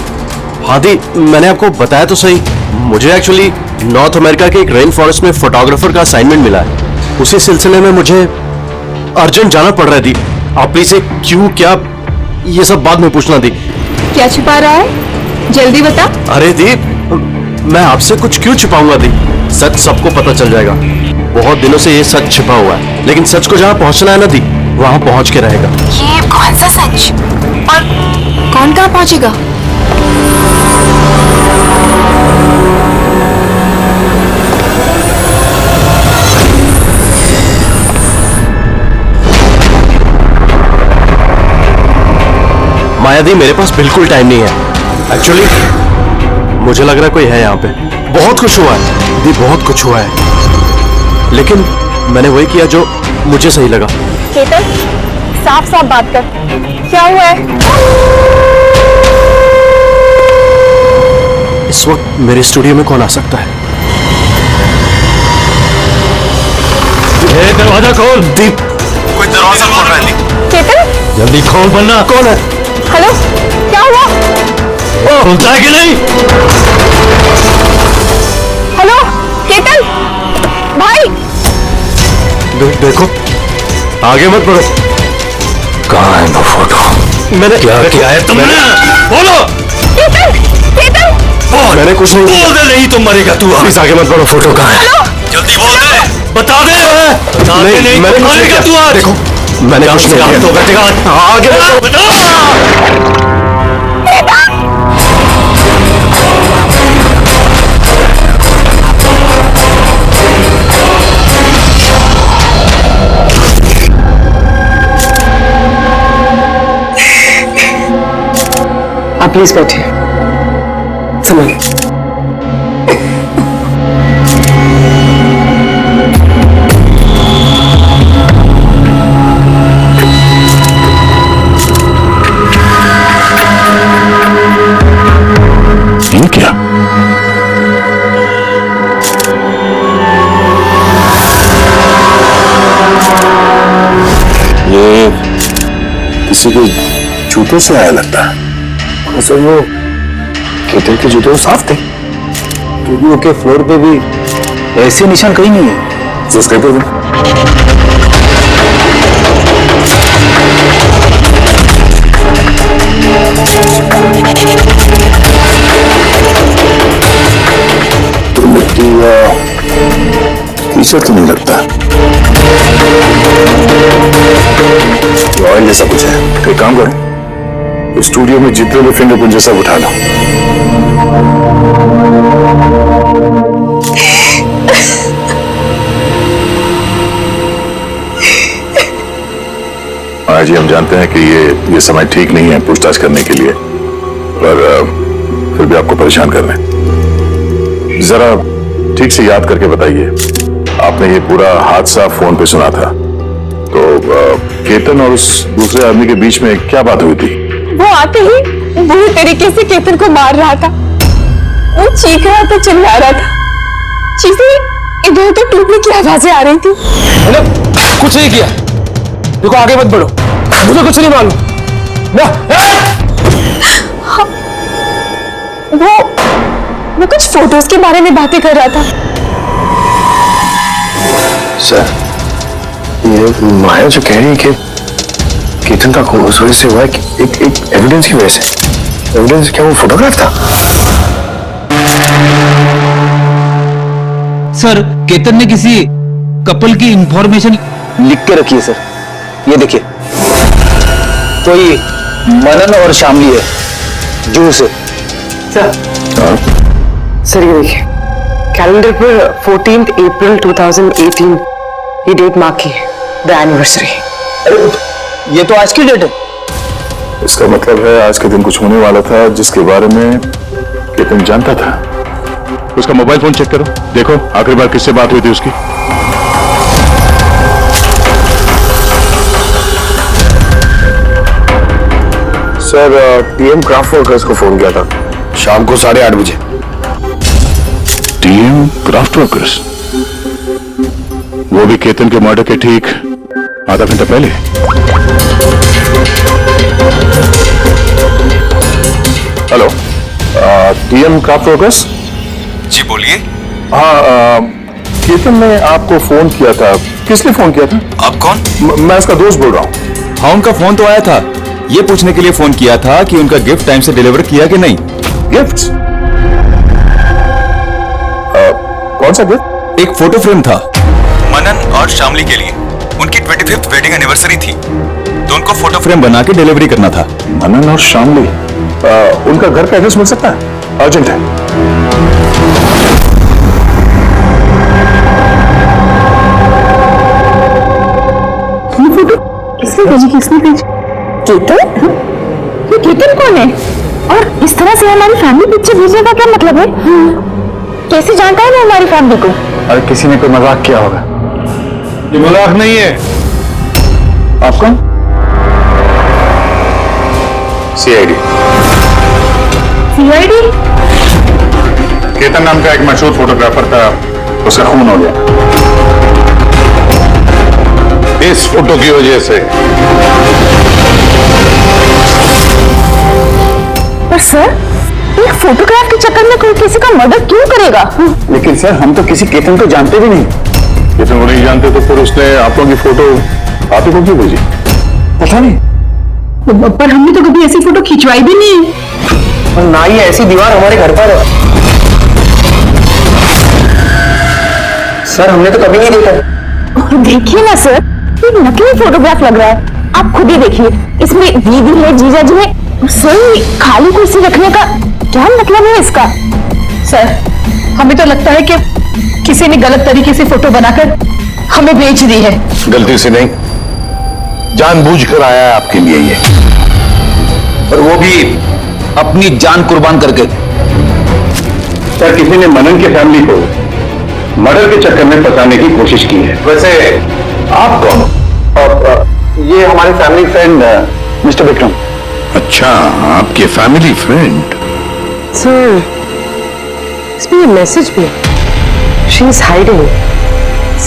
हाँ दी, मैंने आपको बताया तो सही, मुझे एक्चुअली नॉर्थ अमेरिका के एक रेन फॉरेस्ट में फोटोग्राफर का असाइनमेंट मिला है। उसी सिलसिले में मुझे अर्जेंट जाना पड़ रहा है दी। आप प्लीज क्यों क्या ये सब बाद में पूछना दी। क्या छिपा रहा है? जल्दी बता। अरे दी, मैं आपसे कुछ क्यों छिपाऊंगा दी, सच सबको पता चल जाएगा। बहुत दिनों से ये सच छिपा हुआ है, लेकिन सच को जहाँ पहुंचना है ना दी, वहां पहुंच के रहेगा। ये कौन सा सच पहुंच। और कौन कहाँ पहुंचेगा? मायादी, मेरे पास बिल्कुल टाइम नहीं है। एक्चुअली मुझे लग रहा है कोई है यहाँ पे। बहुत कुछ हुआ है दी, बहुत कुछ हुआ है, लेकिन मैंने वही किया जो मुझे सही लगा। केतन, साफ साफ बात कर, क्या हुआ है? इस वक्त मेरे स्टूडियो में कौन आ सकता है? दरवाजा खोल दीप। कोई दरवाजा खोल रहा है। केतन, जल्दी खोल, बनना कौन है? हेलो, क्या हुआ? खुलता है कि नहीं? हेलो केतन भाई। देखो, आगे मत बढ़ो। कहाँ है वो फोटो? मैंने क्या किया है तुमने? बोलो। केतन, केतन, मैंने कुछ नहीं बोल दे, नहीं तो मरेगा तू। प्लीज आगे मत बढ़ो। फोटो कहाँ है? जल्दी बोल दे, बता दे। नहीं, मैंने कुछ नहीं किया। तू आज देखो, मैंने कुछ नहीं किया। तो बैठेगा आगे बढ़ो। आप प्लीज बैठिए। सुनिए, ये क्या? ये किसी के जूते से आया लगता है। सर वो केतन के जूते साफ थे, क्योंकि उसके फ्लोर पे भी ऐसे निशान कहीं नहीं है। तो उसके पे तो मिट्टी या टी-शर्ट तो नहीं लगता, ऑयल जैसा कुछ है। एक काम करो, स्टूडियो में जितने भी फिंगरप्रिंट सब उठा लो। आज ही हम जानते हैं कि ये समय ठीक नहीं है पूछताछ करने के लिए, पर फिर भी आपको परेशान कर रहे हैं। जरा ठीक से याद करके बताइए, आपने ये पूरा हादसा फोन पे सुना था, तो केतन और उस दूसरे आदमी के बीच में क्या बात हुई थी? वो आते ही बुरी तरीके से केतन को मार रहा था। वो चीख रहा था, चिल्ला रहा था, चीजें इधर उधर टूटने की आवाजें आ रही थी। कुछ नहीं किया। देखो, आगे मत बढ़ो, मुझे कुछ नहीं मालूम। हाँ, वो कुछ फोटोज के बारे में बातें कर रहा था। सर, ये माया जो कह रही है कि केतन का खून उस वजह से हुआ है, एक एविडेंस की वजह से। एविडेंस क्या वो फोटोग्राफ था? सर, केतन ने किसी कपल की इंफॉर्मेशन लिख के रखी है सर, ये देखिए। कोई मनन और शामली है, जू से। सर ये देखिए, कैलेंडर पर 14 अप्रैल 2018 ये डेट मार्क की है, द एनिवर्सरी। ये तो आज की डेट है। इसका मतलब है आज के दिन कुछ होने वाला था जिसके बारे में केतन जानता था। उसका मोबाइल फोन चेक करो, देखो आखिरी बार किससे बात हुई थी उसकी। सर, टीएम क्राफ्ट वर्कर्स को फोन किया था शाम को 8:30 बजे। TM craft workers? वो भी केतन के मर्डर के ठीक आधा घंटा पहले। Hello, TM craft workers? जी बोलिए। हाँ, केतन ने आपको फोन किया था। किसने फोन किया था? आप कौन? मैं उसका दोस्त बोल रहा हूँ। हाँ, उनका फोन तो आया था। ये पूछने के लिए फोन किया था कि उनका गिफ्ट टाइम से डिलीवर किया कि नहीं। गिफ्ट? कौन सा गिफ्ट? एक फोटो फ्रेम था मनन और शामली के लिए। उनकी 25th वेडिंग एनिवर्सरी थी, तो उनको फोटो फ्रेम बना के डिलीवरी करना था। मनन और शामली, उनका घर का एड्रेस मिल सकता है? अर्जेंट है। ये फोटो किसने भेजी? किसने भेजी? केतन? ये केतन कौन है? और इस तरह से हमारी फैमिली पिक्चर भेजने का क्या मतलब है? कैसे जानता है वो हमारी फैमिली को? अरे किसी ने कोई मजाक किया होगा। ये मजाक नहीं है। आप कौन? सीआईडी। सीआईडी? केतन नाम का एक मशहूर फोटोग्राफर था, उसका खून हो गया इस फोटो की वजह से। पर सर, एक फोटोग्राफ के चक्कर में कोई किसी का मर्डर क्यों करेगा? लेकिन सर, हम तो किसी केतन को जानते भी नहीं। केतन को नहीं जानते तो फिर उसने आप लोगों की फोटो आप ही को क्यों भेजी? पता नहीं। पर हमने तो कभी ऐसी फोटो खिंचवाई भी नहीं। और ना ही ऐसी दीवार हमारे घर पर है। सर, हमने तो कभी नहीं देखा। देखिए ना सर, ये नकली फोटोग्राफ लग रहा है। आप खुद ही देखिए, इसमें दीदी है, जीजा जी है। सर, खाली कुर्सी रखने का क्या मतलब है इसका? सर, हमें तो लगता है कि किसी ने गलत तरीके से फोटो बनाकर हमें बेच दी है। गलती से नहीं, जानबूझकर आया है आपके लिए ये, और वो भी अपनी जान कुर्बान करके। सर, किसी ने मनन की फैमिली को मर्डर के चक्कर में फंसाने की कोशिश की है। वैसे आप कौन? ये हमारे फैमिली फ्रेंड मिस्टर विक्रम। अच्छा, आपके फैमिली फ्रेंड। सर, इसमें मैसेज भी है। She is hiding,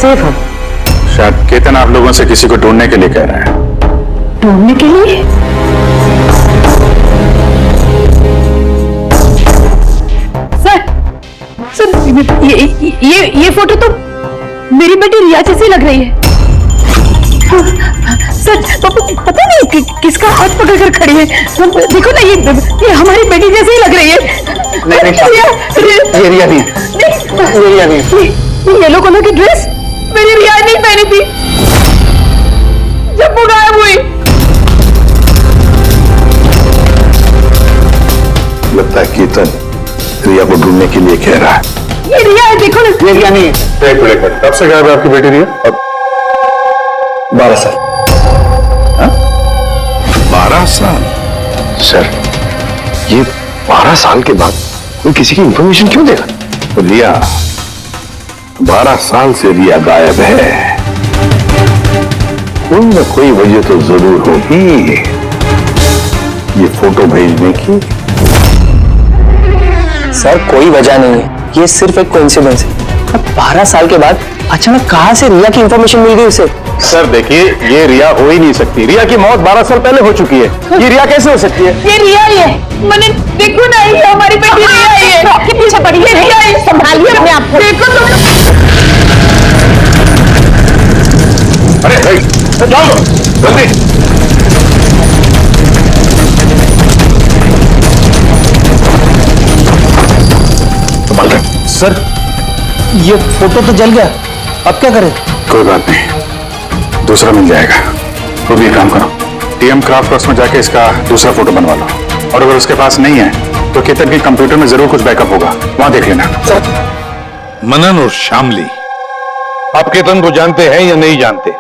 save her. शायद केतन आप लोगों से किसी को ढूंढने के लिए कह रहा है। ढूंढने के लिए? सर, ये फोटो तो मेरी बेटी रिया जैसी लग रही है। सर, पता नहीं किसका हाथ पकड़ कर खड़ी है। देखो ना, ये हमारी बेटी जैसी ही लग रही है। ये रिया नहीं है। ये रिया नहीं है। ये येलो कलर की ड्रेस मेरी रिया नहीं पहनी थी जब वो गायब हुई। लगता है केतन रिया को ढूंढने के लिए कह रहा है। ये रिया है, देखो ना। ये रिया नहीं है। एक मिनट, कब से गायब है आपकी बेटी रिया? 12 साल। 12 साल? सर, ये 12 साल के बाद कोई किसी की इंफॉर्मेशन क्यों देगा? रिया, 12 साल से रिया गायब है। कोई ना कोई वजह तो जरूर होगी ये फोटो भेजने की। सर, कोई वजह नहीं है, ये सिर्फ एक कोइंसिडेंस है। अब 12 साल के बाद अचानक कहां से रिया की इंफॉर्मेशन मिल गई उसे? सर देखिए, ये रिया हो ही नहीं सकती। रिया की मौत 12 साल पहले हो चुकी है। ये रिया कैसे हो सकती है? ये रिया ही है। मैंने देखो ना, ये हमारी बेटी रिया ही है। आपके पीछे पड़ी है रिया ही। संभालिए अपने आप को। देखो तो। अरे जाओ जल्दी। सर, ये फोटो तो जल गया, अब क्या करें? कोई बात नहीं, दूसरा मिल जाएगा। तो भी काम करो, टीएम क्राफ्ट वर्क्स में जाके इसका दूसरा फोटो बनवा लो, और अगर उसके पास नहीं है तो केतन के कंप्यूटर में जरूर कुछ बैकअप होगा, वहां देख लेना। मनन और शामली, आप केतन को जानते हैं या नहीं जानते,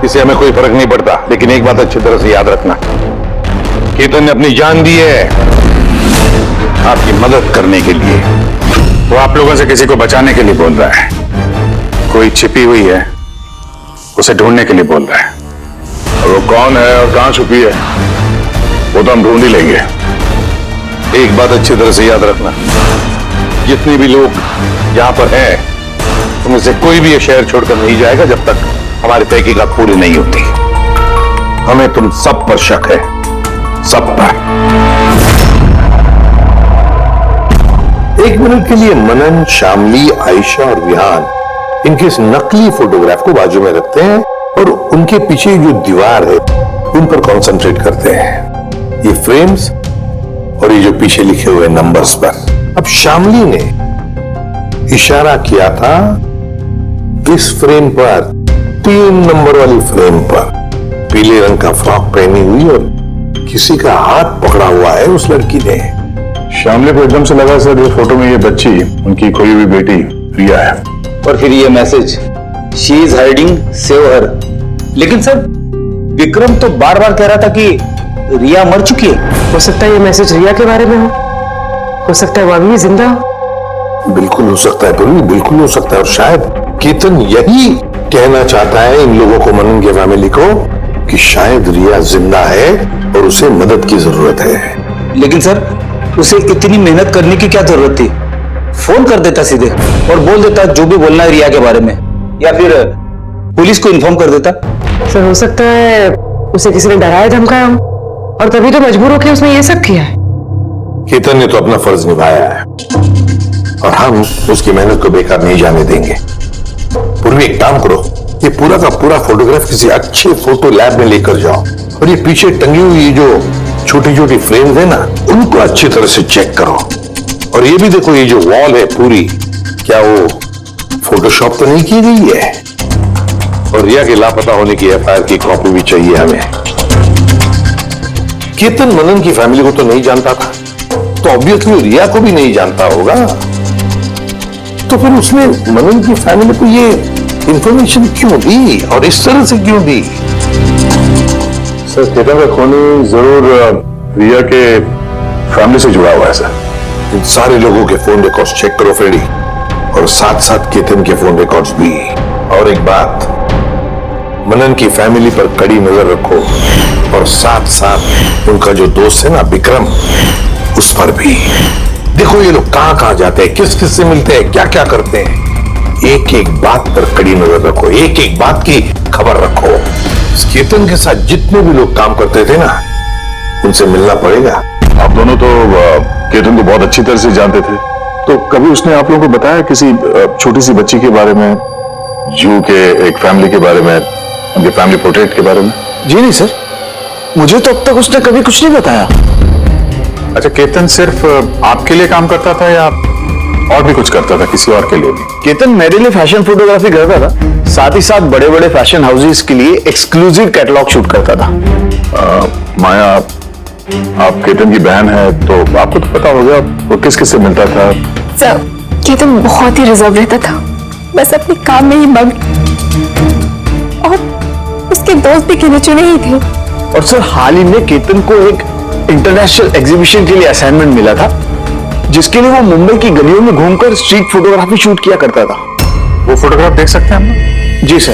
इससे हमें कोई फर्क नहीं पड़ता, लेकिन एक बात अच्छी तरह से याद रखना, केतन ने अपनी जान दी है आपकी मदद करने के लिए। वो आप लोगों से किसी को बचाने के लिए बोल रहा है। कोई छिपी हुई है, उसे ढूंढने के लिए बोल रहा है। और वो कौन है और कहां छुपी है वो तो हम ढूंढ ही लेंगे। एक बात अच्छी तरह से याद रखना, जितने भी लोग यहां पर हैं, उनमें से कोई भी ये शहर छोड़कर नहीं जाएगा जब तक हमारी तहकीकात पूरी नहीं होती। हमें तुम सब पर शक है, सब पर। एक मिनट के लिए मनन, शामली, आयशा और विहान इनके इस नकली फोटोग्राफ को बाजू में रखते हैं और उनके पीछे जो दीवार है उन पर कंसंट्रेट करते हैं, ये फ्रेम्स और ये जो पीछे लिखे हुए नंबर्स पर। अब शामली ने इशारा किया था इस फ्रेम पर, 3 नंबर वाली फ्रेम पर, पीले रंग का फ्रॉक पहनी हुई और किसी का हाथ पकड़ा हुआ है उस लड़की ने। श्यामली को एकदम से लगा सर ये फोटो में ये बच्ची उनकी खोई हुई बेटी रिया है। और फिर ये message, she is hiding, save her. लेकिन सर विक्रम तो बार बार कह रहा था कि रिया मर चुकी है। हो सकता है ये मैसेज रिया के बारे में हो सकता है वो अभी जिंदा हो। बिल्कुल हो सकता है पूर्वी, बिल्कुल हो सकता है। और शायद केतन यही कहना चाहता है इन लोगों को, मनन के फैमिली को, कि शायद रिया जिंदा है और उसे मदद की जरूरत है। लेकिन सर उसे इतनी मेहनत करने की क्या जरूरत थी? फोन कर देता सीधे और बोल देता जो भी बोलना है रिया के बारे में, या फिर पुलिस को इन्फॉर्म कर देता। सर हो सकता है उसे किसी ने डराया धमकाया हो और तभी तो मजबूर होकर उसने ये सब किया है। केतन ने तो अपना फर्ज निभाया है और हम उसकी मेहनत को बेकार नहीं जाने देंगे। पूर्वी एक काम करो, ये पूरा का पूरा फोटोग्राफ किसी अच्छे फोटो लैब में लेकर जाओ और ये पीछे टंगी हुई जो छोटी छोटी फ्रेम्स है ना, उनको अच्छी तरह से चेक करो। और ये भी देखो ये जो वॉल है पूरी, क्या वो फोटोशॉप तो नहीं की गई है? और रिया के लापता होने की एफआईआर की कॉपी भी चाहिए हमें। केतन मनन की फैमिली को तो नहीं जानता था, तो ऑब्वियसली रिया को भी नहीं जानता होगा। तो फिर उसने मनन की फैमिली को ये इंफॉर्मेशन क्यों दी और इस तरह से क्यों दी? सर केतन का खूनी जरूर रिया के फैमिली से जुड़ा हुआ है सर। इन सारे लोगों के फोन रिकॉर्ड्स चेक करो फ्रेडी, और साथ साथ केतन के फोन रिकॉर्ड्स भी। और एक बात, मनन की फैमिली पर कड़ी नजर रखो और साथ साथ उनका जो दोस्त है ना विक्रम, उस पर भी देखो ये लोग कहां कहां जाते हैं, किस किस से मिलते हैं, क्या क्या करते हैं। एक एक बात पर कड़ी नजर रखो, एक एक बात की खबर रखो। केतन के साथ जितने भी लोग काम करते थे ना, उनसे मिलना पड़ेगा। आप दोनों तो केतन को बहुत अच्छी तरह से जानते थे, तो कभी उसने आप लोगों को बताया किसी छोटी सी बच्ची के बारे में, जू के एक फैमिली के बारे में, उनके फैमिली पोर्ट्रेट के बारे में? जी नहीं सर, मुझे तो अब तक उसने कभी कुछ नहीं बताया। अच्छा, केतन सिर्फ आपके लिए काम करता था या और भी कुछ करता था किसी और के लिए भी? केतन मेरे लिए फैशन फोटोग्राफी करता था, साथ ही साथ बड़े बड़े फैशन हाउसेस के लिए एक्सक्लूसिव कैटलॉग शूट करता था। माया, आप केतन की बहन है तो आपको तो पता होगा वो किस किस से मिलता था। सर केतन बहुत ही रिजर्व रहता था, बस अपने काम में ही मग्न, और उसके दोस्त भी गिने चुने ही थे। और सर हाल ही में केतन को एक इंटरनेशनल एग्जीबिशन के लिए असाइनमेंट मिला था, जिसके लिए वो मुंबई की गलियों में घूमकर स्ट्रीट फोटोग्राफी शूट किया करता था। वो फोटोग्राफ देख सकते हैं हम? जी सर।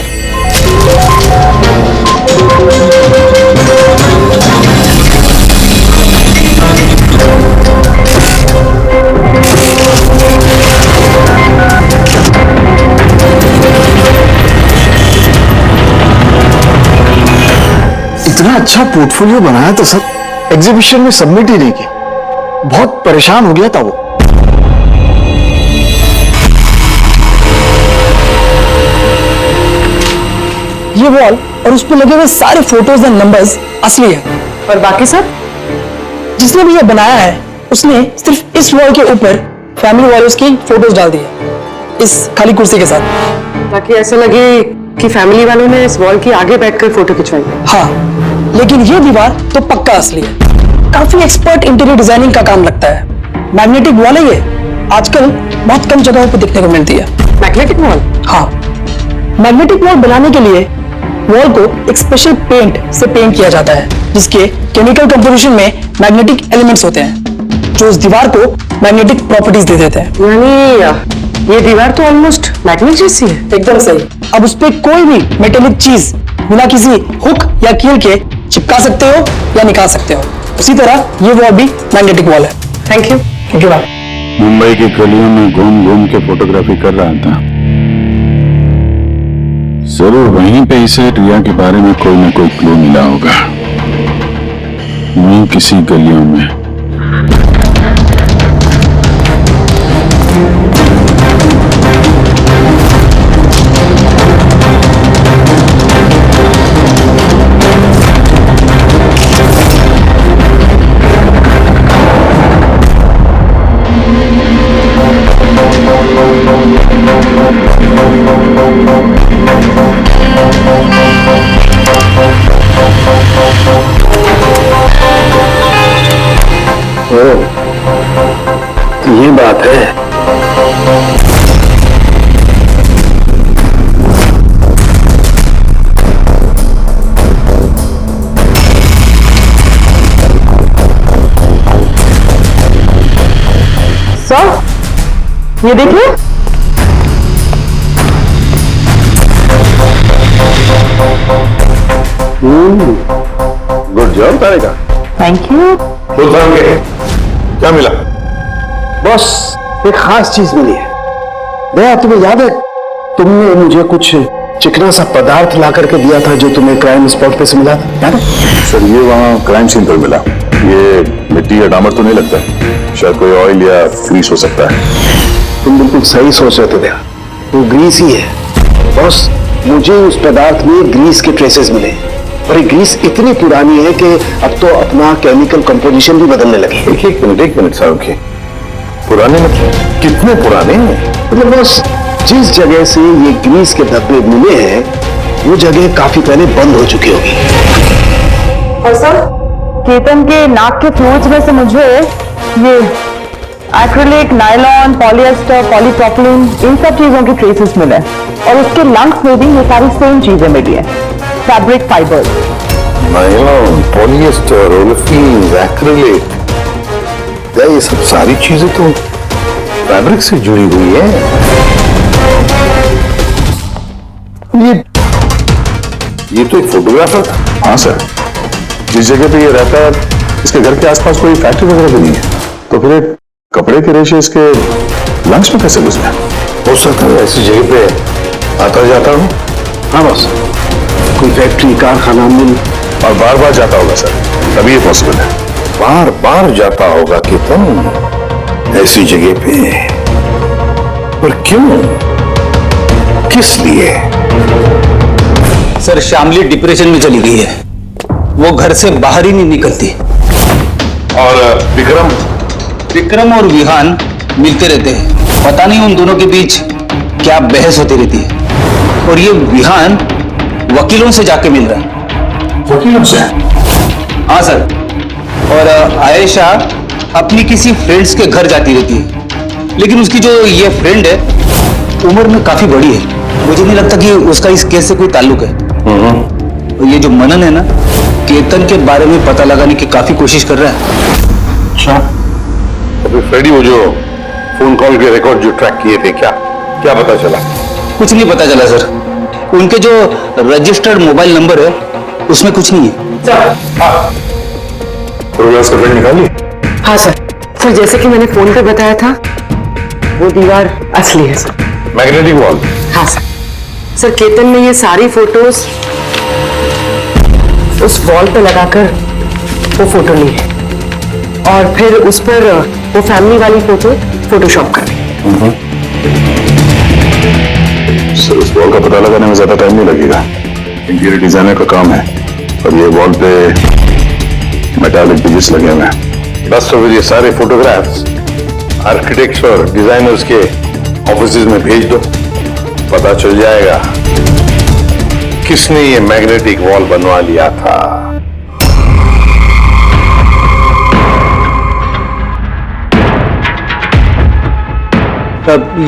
इतना अच्छा पोर्टफोलियो बनाया था सर, एग्जीबिशन में सबमिट ही नहीं किया। बहुत परेशान हो गया था वो। ये वॉल और उस पर लगे हुए सारे फोटोज एंड नंबर्स असली है। और बाकी सब? जिसने भी ये बनाया है उसने सिर्फ इस वॉल के ऊपर फैमिली वालों की फोटोज डाल दी है, इस खाली कुर्सी के साथ, ताकि ऐसा लगे कि फैमिली वालों ने इस वॉल के आगे बैठकर फोटो खिंचवाई। हाँ, लेकिन ये दीवार तो पक्का असली है। काफी एक्सपर्ट इंटीरियर डिजाइनिंग का काम लगता है। मैग्नेटिक वॉल है ये, आजकल बहुत कम जगहों पर देखने को मिलती है। Magnetic wall? हाँ, मैग्नेटिक वॉल बनाने के लिए वॉल को एक स्पेशल पेंट से पेंट किया जाता है, जिसके केमिकल कंपोजिशन में मैग्नेटिक एलिमेंट्स होते हैं, जो उस दीवार को मैग्नेटिक प्रॉपर्टीज दे देते हैं। यानी ये दीवार तो ऑलमोस्ट मैग्नेट जैसी है। एकदम सही। अब उस पर कोई भी मेटेलिक चीज बिना किसी हुक या कील के चिपका सकते हो या निकाल सकते हो। उसी तरह ये वॉल भी मैग्नेटिक वॉल है। Thank you. Thank you ma'am. Mumbai की गलियों में घूम घूम के फोटोग्राफी कर रहा था, जरूर वहीं पे इसे रिया के बारे में कोई ना कोई क्लू मिला होगा, वहीं किसी गलियों में। तो ये बात है। सर ये देखिए, good job Tarika. Thank you. क्या मिला? बॉस एक खास चीज मिली है। दया तुम्हें याद है, तुमने मुझे कुछ चिकना सा पदार्थ ला करके दिया था जो तुम्हें क्राइम स्पॉट पे से मिला था, याद है? सर ये वहाँ क्राइम सीन पर मिला। ये मिट्टी या डामर तो नहीं लगता, शायद कोई ऑयल या ग्रीस हो सकता है। तुम बिल्कुल सही सोच रहे थे दया, वो ग्रीस ही है। बॉस मुझे उस पदार्थ में ग्रीस के ट्रेसेस मिले, और ये ग्रीस इतनी पुरानी है कि अब तो अपना केमिकल कंपोजिशन भी बदलने लगे। एक मिनट साहब की पुराने मतलब कितने पुराने हैं? मतलब बॉस जिस जगह से ये ग्रीस के धब्बे मिले हैं वो जगह काफी पहले बंद हो चुकी होगी। और सर केतन के नाक के फ्लूइड्स में से मुझे ये एक्रिलिक, नायलॉन, पॉलिएस्टर, पॉलीप्रोपिलीन इन सब चीजों की ट्रेसेस मिले, और उसके लंग्स में भी ये सारी सेम चीजें मिली है, fabric fibre. Nylon, polyester, olefin, acrylic, ये सब सारी चीजें तो फैब्रिक से जुड़ी हुई है। ये तो एक फोटोग्राफर था। हाँ सर, जिस जगह पे ये रहता है इसके घर के आसपास कोई फैक्ट्री वगैरह भी नहीं है, तो फिर एक कपड़े के रेशे इसके लंच में कैसे घुस गए? हो सकता है ऐसी जगह पे आता जाता हूँ। हाँ बॉस, कोई फैक्ट्री, कारखाना, मिल, और बार बार जाता होगा सर, तभी ये पॉसिबल है। बार बार जाता होगा कि तुम ऐसी जगह पे, पर क्यों, किस लिए? सर शामली डिप्रेशन में चली गई है, वो घर से बाहर ही नहीं निकलती। और विक्रम और विहान मिलते रहते हैं, पता नहीं उन दोनों के बीच क्या बहस होती रहती है। और ये विहान वकीलों से जाके मिल रहा है। वकीलों से? हाँ सर, और आयशा अपनी किसी फ्रेंड्स के घर जाती रहती है, लेकिन उसकी जो ये फ्रेंड है उम्र में काफी बड़ी है, मुझे नहीं लगता कि उसका इस केस से कोई ताल्लुक है। और ये जो मनन है ना, केतन के बारे में पता लगाने की काफी कोशिश कर रहा है। अच्छा, तो फ्रेडी वो जो फोन कॉल के रिकॉर्ड जो ट्रैक किए थे, क्या पता चला? कुछ नहीं पता चला सर, उनके जो रजिस्टर्ड मोबाइल नंबर है उसमें कुछ नहीं है। प्रोग्रेस सर्टिफिकेट निकालिए। हाँ सर जैसे कि मैंने फोन पे बताया था, वो दीवार असली है सर, मैग्नेटिक वॉल। हाँ सर केतन ने ये सारी फोटोज उस वॉल पे लगाकर वो फोटो ली है, और फिर उस पर वो फैमिली वाली फोटो फोटोशॉप कर दी। सर उस वॉल का पता लगाने में ज्यादा टाइम नहीं लगेगा, इंटीरियर डिजाइनर का काम है, और ये वॉल पे मेटालिक पेजेस लगे हुए हैं। बस तो फिर ये सारे फोटोग्राफ्स आर्किटेक्ट्स और डिजाइनर्स के ऑफिसेज में भेज दो, पता चल जाएगा किसने ये मैग्नेटिक वॉल बनवा लिया था।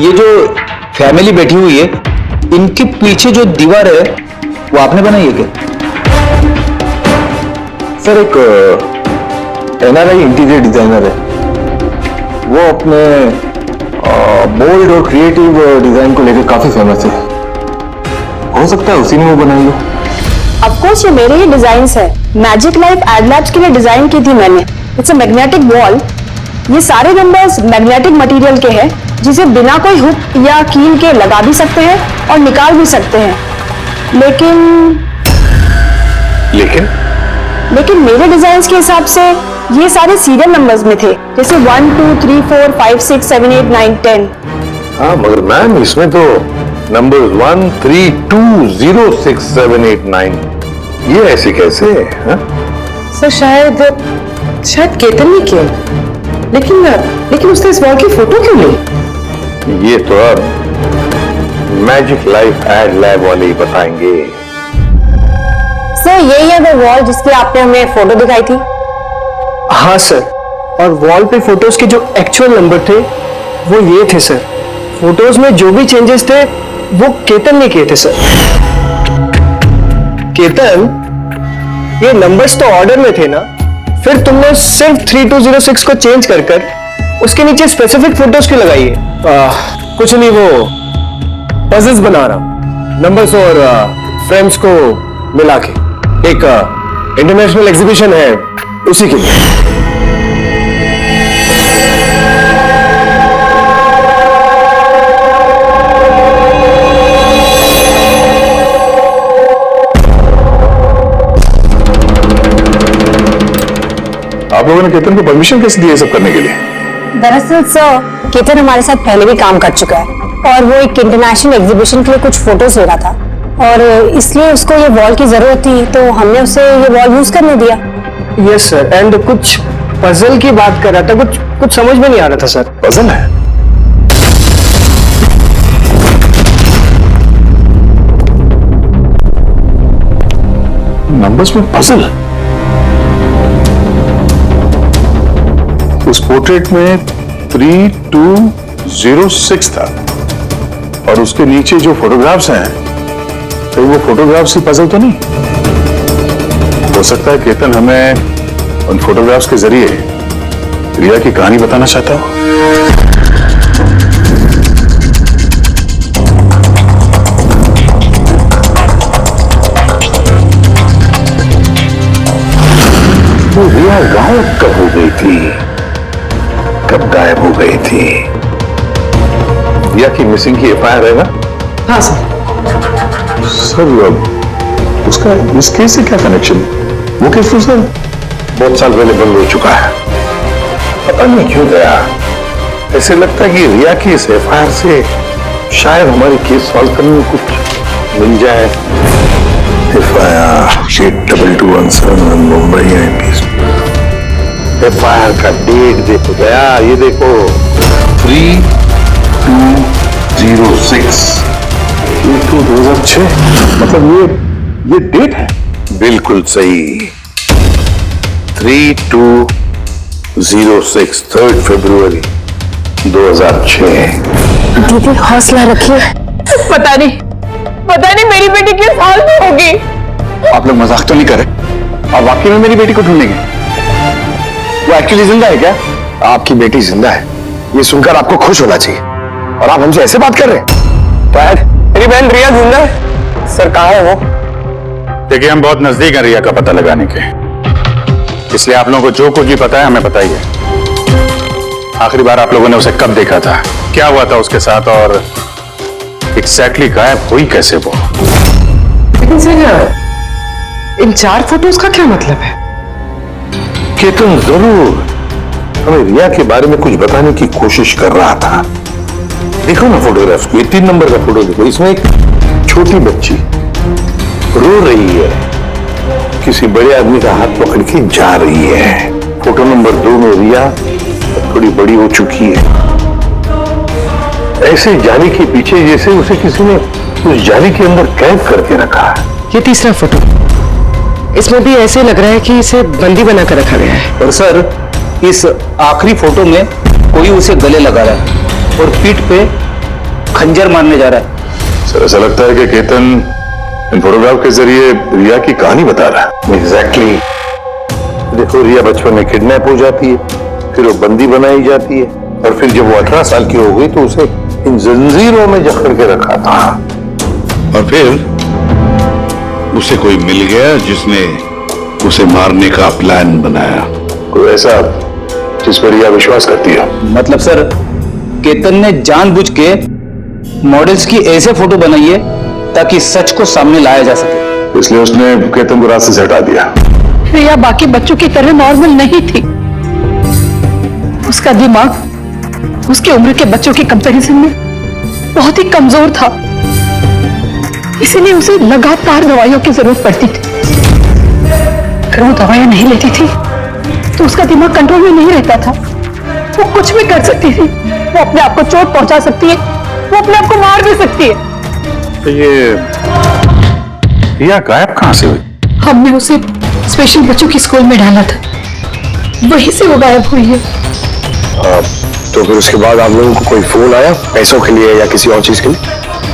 ये जो फैमिली बैठी हुई है, इनके पीछे जो दीवार है वो आपने बनाई है क्या? सर एक एनआरआई इंटीरियर डिजाइनर है, वो अपने बोल्ड और क्रिएटिव डिजाइन को लेकर काफी फेमस है, हो सकता है उसी ने वो बनाई हो। ऑफ कोर्स ये मेरे ही डिजाइन्स है, मैजिक लाइफ एड लैब्स के लिए डिजाइन की थी मैंने। इट्स अ मैग्नेटिक वॉल, ये सारे नंबर्स मैग्नेटिक मटेरियल के हैं जिसे बिना कोई हुक या कील के लगा भी सकते हैं और निकाल भी सकते हैं। लेकिन मेरे डिजाइन्स के हिसाब से ये सारे सीरियल नंबर्स में थे, जैसे 1 2 3 4 5 6 7 8 9 10। हाँ मगर मैम इसमें तो नंबर्स 1 3 2 0 6 7 8 9 ये ऐसे कैसे? सर शायद केतन ने किया, लेकिन उसने इस वॉल की फोटो क्यों ली? ये तो अब मैजिक लाइफ एड लैब वाले ही बताएंगे। सर यही है वो वॉल जिसकी आपने हमें फोटो दिखाई थी? हाँ सर, और वॉल पे फोटोज के जो एक्चुअल नंबर थे वो ये थे सर। फोटोज में जो भी चेंजेस थे वो केतन ने किए थे सर। केतन, ये नंबर्स तो ऑर्डर में थे ना, फिर तुमने सिर्फ 3206 को चेंज कर उसके नीचे स्पेसिफिक फोटोज क्यों लगाई है? कुछ नहीं, वो पजल्स बना रहा हूं, नंबर्स और फ्रेम्स को मिला के। एक इंटरनेशनल एग्जीबिशन है, उसी के लिए। आप लोगों ने केतन को परमिशन कैसे दी है सब करने के लिए? दरअसल सर, केतन हमारे साथ पहले भी काम कर चुका है और वो एक इंटरनेशनल एग्जीबिशन के लिए कुछ फोटोज ले रहा था और इसलिए उसको ये वॉल की जरूरत थी, तो हमने उसे ये वॉल यूज करने दिया। यस सर, एंड कुछ पजल की बात कर रहा था, कुछ समझ में नहीं आ रहा था सर। पजल है? नंबर्स में पजल? उस पोर्ट्रेट में 3206 था और उसके नीचे जो फोटोग्राफ्स हैं, तो वो फोटोग्राफ्स ही पजल तो नहीं? हो सकता है केतन हमें उन फोटोग्राफ्स के जरिए रिया की कहानी बताना चाहता हो। वो रिया गायब कब हो गई थी, कब गायब हो गई थी? रिया की मिसिंग की एफआईआर है ना? हाँ सर। सर, उसका इस केस से क्या कनेक्शन? वो केस तो सर बहुत साल पहले बंद हो चुका है। पता नहीं क्यों गया, ऐसे लगता है कि रिया की इस एफआईआर से शायद हमारी केस सॉल्व करने में कुछ मिल जाए। FIR 8221 Mumbai MP. एफआईआर का डेट देखो गया, ये देखो 3206। 2006, मतलब ये डेट है? बिल्कुल सही, 3206, 3 फरवरी 2006। दीदी हौसला रखिए। पता नहीं मेरी बेटी किस हाल में होगी। आप लोग मजाक तो नहीं कर रहे? आप वाकई में मेरी बेटी को ढूंढेंगे? वो एक्चुअली जिंदा है क्या? आपकी बेटी जिंदा है, ये सुनकर आपको खुश होना चाहिए, और आप हमसे ऐसे बात कर रहे हैं? मेरी बहन रिया जिंदा है सर। कहाँ है वो? देखिए, हम बहुत नजदीक हैं रिया का पता लगाने के, इसलिए आप लोगों को जो कुछ भी पता है हमें बताइए। आखिरी बार आप लोगों ने उसे कब देखा था, क्या हुआ था उसके साथ, और एग्जैक्टली गायब हुई कैसे वो? लेकिन सर, इन 4 फोटोज का क्या मतलब है? केतन जरूर हमें रिया के बारे में कुछ बताने की कोशिश कर रहा था। देखो ना फोटोग्राफ्स को, ये 3 नंबर का फोटो देखो, इसमें एक छोटी बच्ची रो रही है, किसी बड़े आदमी का हाथ पकड़ के जा रही है। फोटो नंबर 2 में रिया थोड़ी बड़ी हो चुकी है, ऐसे जाली के पीछे जैसे उसे किसी ने उस जाली के अंदर कैद करके रखा है। ये तीसरा फोटो, इसमें भी ऐसे लग रहा है कि इसे बंदी बनाकर रखा गया है। और सर, इस आखिरी फोटो में कोई उसे गले लगा रहा है और पीठ पे खंजर मारने जा रहा है। सर, ऐसा लगता है कि केतन इन फोटोग्राफ के जरिए रिया की कहानी बता रहा है। एग्जैक्टली। देखो, रिया बचपन में किडनैप हो जाती है, फिर वो बंदी बनाई जाती है, और फिर जब वो 18 साल की हो गई तो उसे इन जंजीरों में जकड़ के रखा था, और फिर उसे कोई मिल गया जिसने उसे मारने का प्लान बनाया। कोई ऐसा जिस पर रिया विश्वास करती है? मतलब सर, केतन ने जानबूझ के मॉडल्स की ऐसे फोटो बनाई है ताकि सच को सामने लाया जा सके, इसलिए उसने केतन को रास्ते से हटा दिया। रिया बाकी बच्चों की तरह नॉर्मल नहीं थी। उसका दिमाग उसके उम्र के बच्चों के कंपैरिजन में बहुत ही कमजोर था, इसीलिए उसे लगातार दवाइयों की जरूरत पड़ती थी। अगर वो दवाइयां नहीं लेती थी तो उसका दिमाग कंट्रोल में नहीं रहता था। वो कुछ भी कर सकती थी, वो अपने आप को चोट पहुंचा सकती है, वो अपने आप को मार भी सकती है। तो ये रिया गायब कहां से हुई? हमने उसे स्पेशल बच्चों की स्कूल में डाला था, वहीं से वो गायब हुई है। तो फिर उसके बाद आप लोगों को कोई फोन आया पैसों के लिए या किसी और चीज के लिए?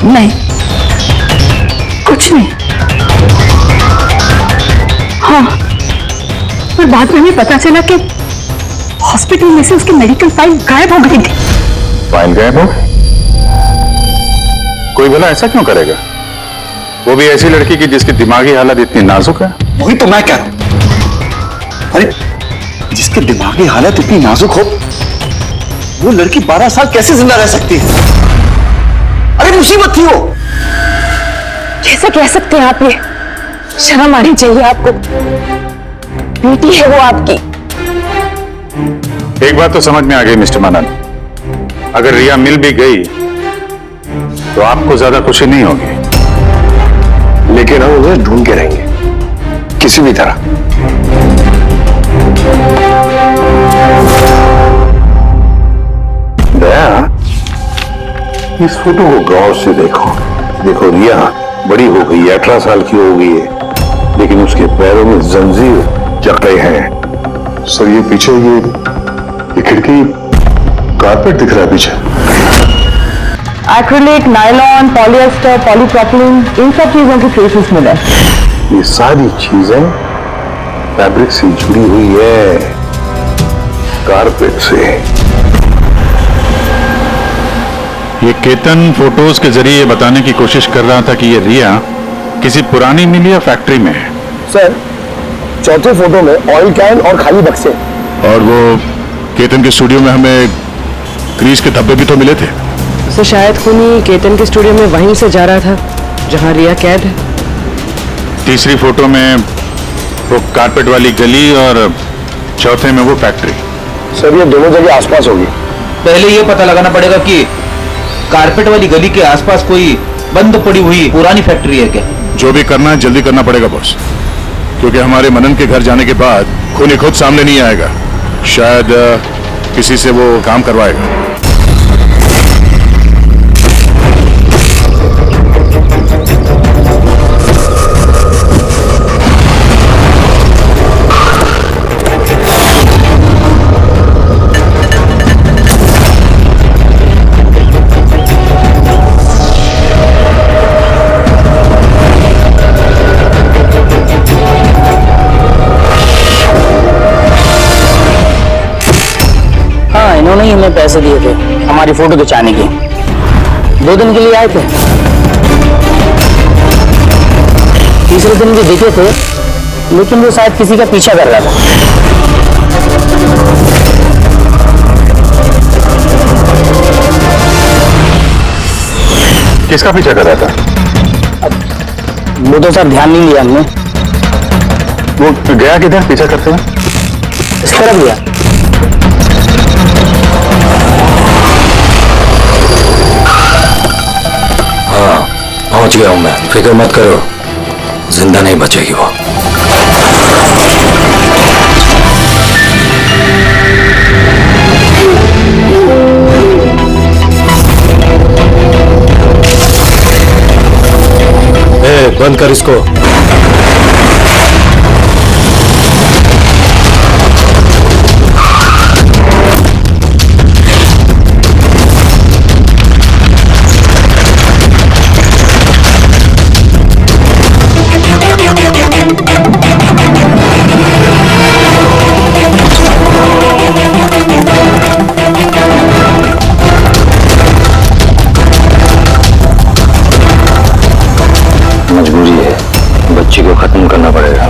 नहीं, कुछ नहीं। हाँ, पर बाद में हमें पता चला कि हॉस्पिटल में से उसकी मेडिकल फाइल गायब हो गई थी। फाइल गायब हो? कोई भला ऐसा क्यों करेगा? वो भी ऐसी लड़की की जिसकी दिमागी हालत इतनी नाजुक है। वही तो मैं कह रहा हूं। अरे जिसकी दिमागी हालत इतनी नाजुक हो, वो लड़की 12 साल कैसे जिंदा रह सकती है? अरे मुसीबत थी वो। कैसे कह सकते हैं आप? ये शर्म आनी चाहिए आपको। बेटी है वो आपकी। एक बात तो समझ में आ गई मिस्टर मानन, अगर रिया मिल भी गई तो आपको ज्यादा खुशी नहीं होगी, लेकिन हम उन्हें ढूंढ के रहेंगे किसी भी तरह। दया, इस फोटो को गौर से देखो। देखो रिया बड़ी हो गई है, 18 साल की हो गई है, लेकिन उसके पैरों में जंजीर जकड़े हैं। सर ये पीछे ये खिड़की कारपेट दिख रहा है पीछे। एक्रिलिक, नायलॉन, पॉलिएस्टर, पॉलीप्रोपिलीन, इन सब चीजों की ट्रेसेस मिले। ये सारी चीजें फैब्रिक से जुड़ी हुई है, कारपेट से। ये केतन फोटोज के जरिए ये बताने की कोशिश कर रहा था कि ये रिया किसी पुरानी मिल या फैक्ट्री में है। सर, चौथे फोटो में ऑयल कैन और खाली बक्से। और वो केतन के स्टूडियो में हमें ग्रीस के धब्बे भी तो मिले थे। तो शायद खूनी केतन के स्टूडियो में वहीं से जा रहा था जहां रिया कैद है। तीसरी फोटो में वो कारपेट वाली गली और चौथे में वो फैक्ट्री। सर ये दोनों जगह आसपास होगी। पहले ये पता लगाना पड़ेगा कि कारपेट वाली गली के आसपास कोई बंद पड़ी हुई पुरानी फैक्ट्री है क्या? जो भी करना है जल्दी करना पड़ेगा बॉस, क्योंकि हमारे मनन के घर जाने के बाद खूनी खुद सामने नहीं आएगा। शायद किसी से वो काम करवाएगा। इन्होंने ही हमें पैसे दिए थे हमारी फोटो खिंचाने के। 2 दिन के लिए आए थे, तीसरे दिन भी दिखे थे, लेकिन वो शायद किसी का पीछा कर रहा था। किसका पीछा कर रहा था? वो तो सर ध्यान नहीं दिया हमने। वो गया किधर पीछा करते हैं? इस तरफ गया। हाँ पहुंच गया हूं मैं, फिक्र मत करो, जिंदा नहीं बचेगी वो। बंद कर इसको। मजबूरी है, बच्ची को खत्म करना पड़ेगा।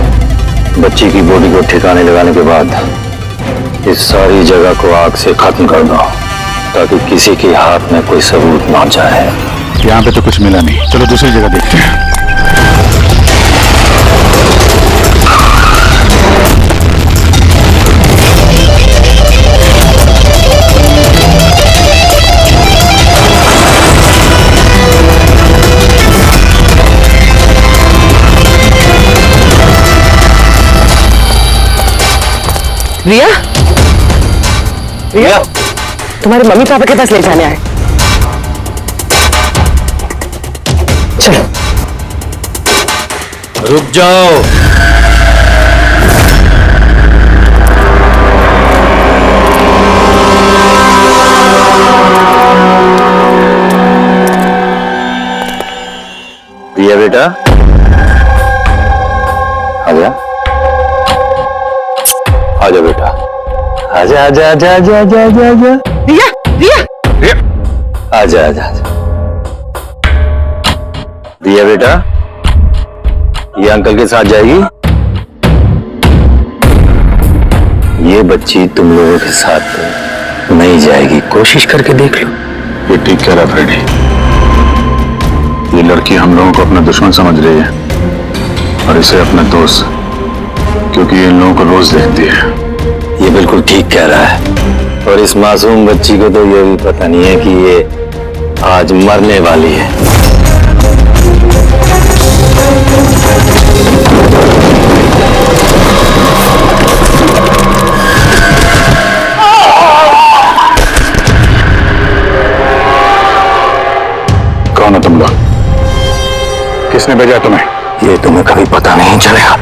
बच्ची की बॉडी को ठिकाने लगाने के बाद इस सारी जगह को आग से खत्म कर दो, ताकि किसी के हाथ में कोई सबूत ना जाए। यहाँ पे तो कुछ मिला नहीं, चलो दूसरी जगह देखते हैं। रिया, रिया, तुम्हारे मम्मी पापा के पास ले जाने आए। चलो। रुक जाओ। बेटा, आजा आजा बेटा, आजा आजा आजा आजा आजा आजा आजा। रिया रिया रिया, आजा आजा आजा। रिया बेटा, ये अंकल के साथ जाएगी। ये बच्ची तुम लोगों के साथ नहीं जाएगी, कोशिश करके देख लो। ये ठीक कह रहा फ्रेडी, ये लड़की हम लोगों को अपना दुश्मन समझ रही है और इसे अपना दोस्त, क्योंकि ये इन लोगों को रोज देखती है। ये बिल्कुल ठीक कह रहा है, और इस मासूम बच्ची को तो ये भी पता नहीं है कि ये आज मरने वाली है। कौन है तुम लोग? किसने भेजा तुम्हें? ये तुम्हें कभी पता नहीं चलेगा।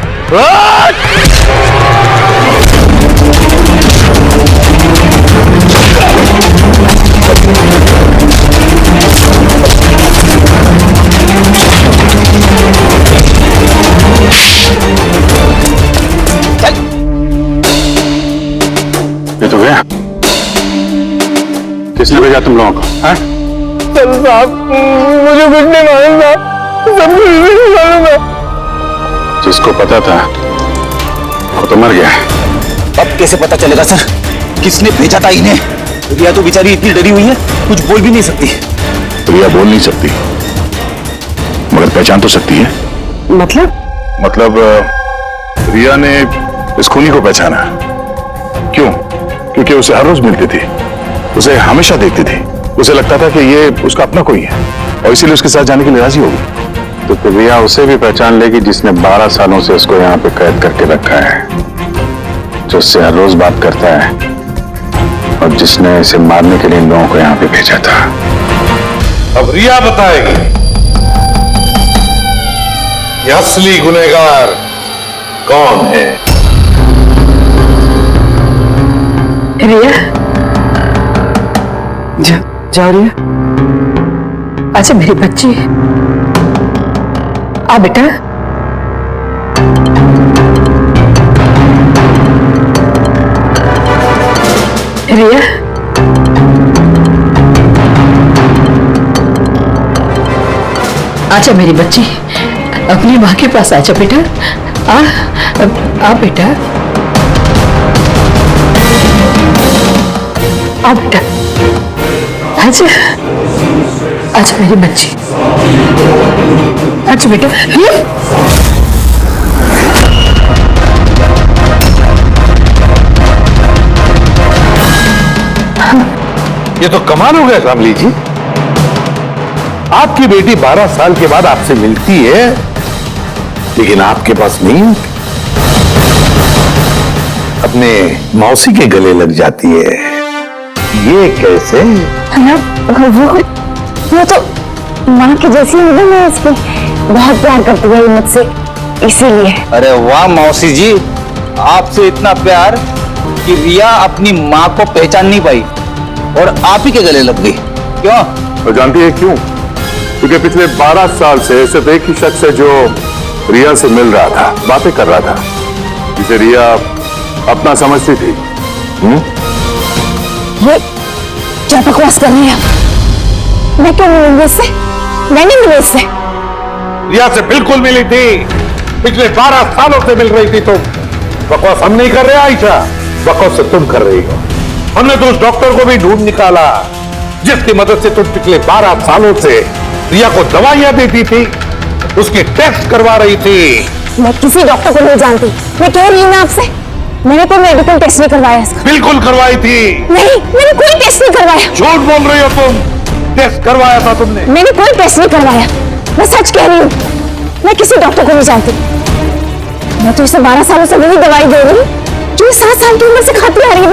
ये तो गया। किसने भेजा तुम लोगों को? हैं? सर साहब, मुझे कुछ नहीं मालूम था, सब कुछ नहीं मालूम। जिसको पता था वो तो मर गया। अब कैसे पता चलेगा सर, किसने भेजा था इन्हें? रिया तो बेचारी इतनी डरी हुई है, कुछ बोल भी नहीं सकती। रिया बोल नहीं सकती, मगर पहचान तो सकती है। मतलब रिया ने इस खूनी को पहचाना। क्यों? क्योंकि उसे हर रोज मिलती थी, उसे हमेशा देखती थी, उसे लगता था कि ये उसका अपना कोई है और इसीलिए उसके साथ जाने के लिए राजी होगी। तो फिर रिया उसे भी पहचान लेगी जिसने 12 सालों से उसको यहाँ पे कैद करके रखा है, जो उससे हर रोज बात करता है और जिसने इसे मारने के लिए इन लोगों को यहाँ पे भेजा था। अब रिया बताएगी कि असली गुनहगार कौन है। रिया, जाओ रिया। अच्छा मेरी बच्ची, आ बेटा। रिया, आजा मेरी बच्ची, अपनी माँ के पास आजा बेटा। आ बेटा, आ बेटा, आजा आजा मेरी बच्ची, आजा बेटा। ये तो कमाल हो गया कामली जी, आपकी बेटी 12 साल के बाद आपसे मिलती है, लेकिन आपके पास नहीं, अपने मौसी के गले लग जाती है। ये कैसे? वो तो माँ की जैसी है ना, मैं उसको बहुत प्यार करती हूँ मुझसे, इसीलिए। अरे वाह मौसी जी, आपसे इतना प्यार कि रिया अपनी माँ को पहचान नहीं पाई और आप ही के गले लग गई। क्यों? और जानती है क्यों? क्योंकि पिछले 12 साल से सिर्फ एक ही शख्स है जो रिया से मिल रहा था, बातें कर रहा था, जिसे रिया अपना समझती थी। ये क्या बकवास कर रही है? मैं क्यों मिलूंगी इससे? मैं नहीं मिली इससे। रिया से बिल्कुल मिली थी, पिछले 12 सालों से मिल रही थी। तो बकवास हम नहीं कर रहे आयशा, बकवास से तुम कर रही हो। हमने तो उस डॉक्टर को भी ढूंढ निकाला जिसकी मदद से तुम पिछले 12 सालों से रिया को दवाइयां देती थी, उसके टेस्ट करवा रही थी। मैं किसी डॉक्टर को नहीं जानती, मैं कह रही हूँ ना आपसे, मैंने कोई मेडिकल टेस्ट नहीं करवाया इसका। बिल्कुल करवाई थी। नहीं, मैंने कोई टेस्ट नहीं करवाया। झूठ बोल रही हो तुम, टेस्ट करवाया था तुमने। मैंने कोई टेस्ट नहीं करवाया, मैं सच कह रही हूँ, मैं किसी डॉक्टर को नहीं जानती। मैं तो इसे 12 सालों से वही दवाई दे रही हूँ जो 7 साल की उम्र से खाती आ रही है।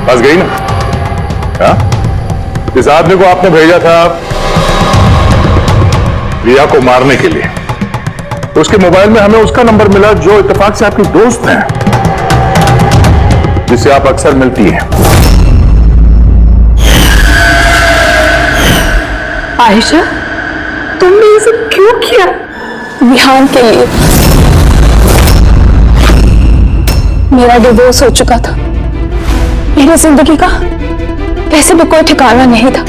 बस गई ना? हाँ? इस आदमी को आपने भेजा था रिया को मारने के लिए, उसके मोबाइल में हमें उसका नंबर मिला जो इत्तेफाक से आपकी दोस्त है। जिससे आप अक्सर मिलती हैं। आयशा, तुमने ये सब क्यों किया? विहान के लिए। मेरा डिवोर्स हो चुका था, मेरी जिंदगी का वैसे भी कोई ठिकाना नहीं था।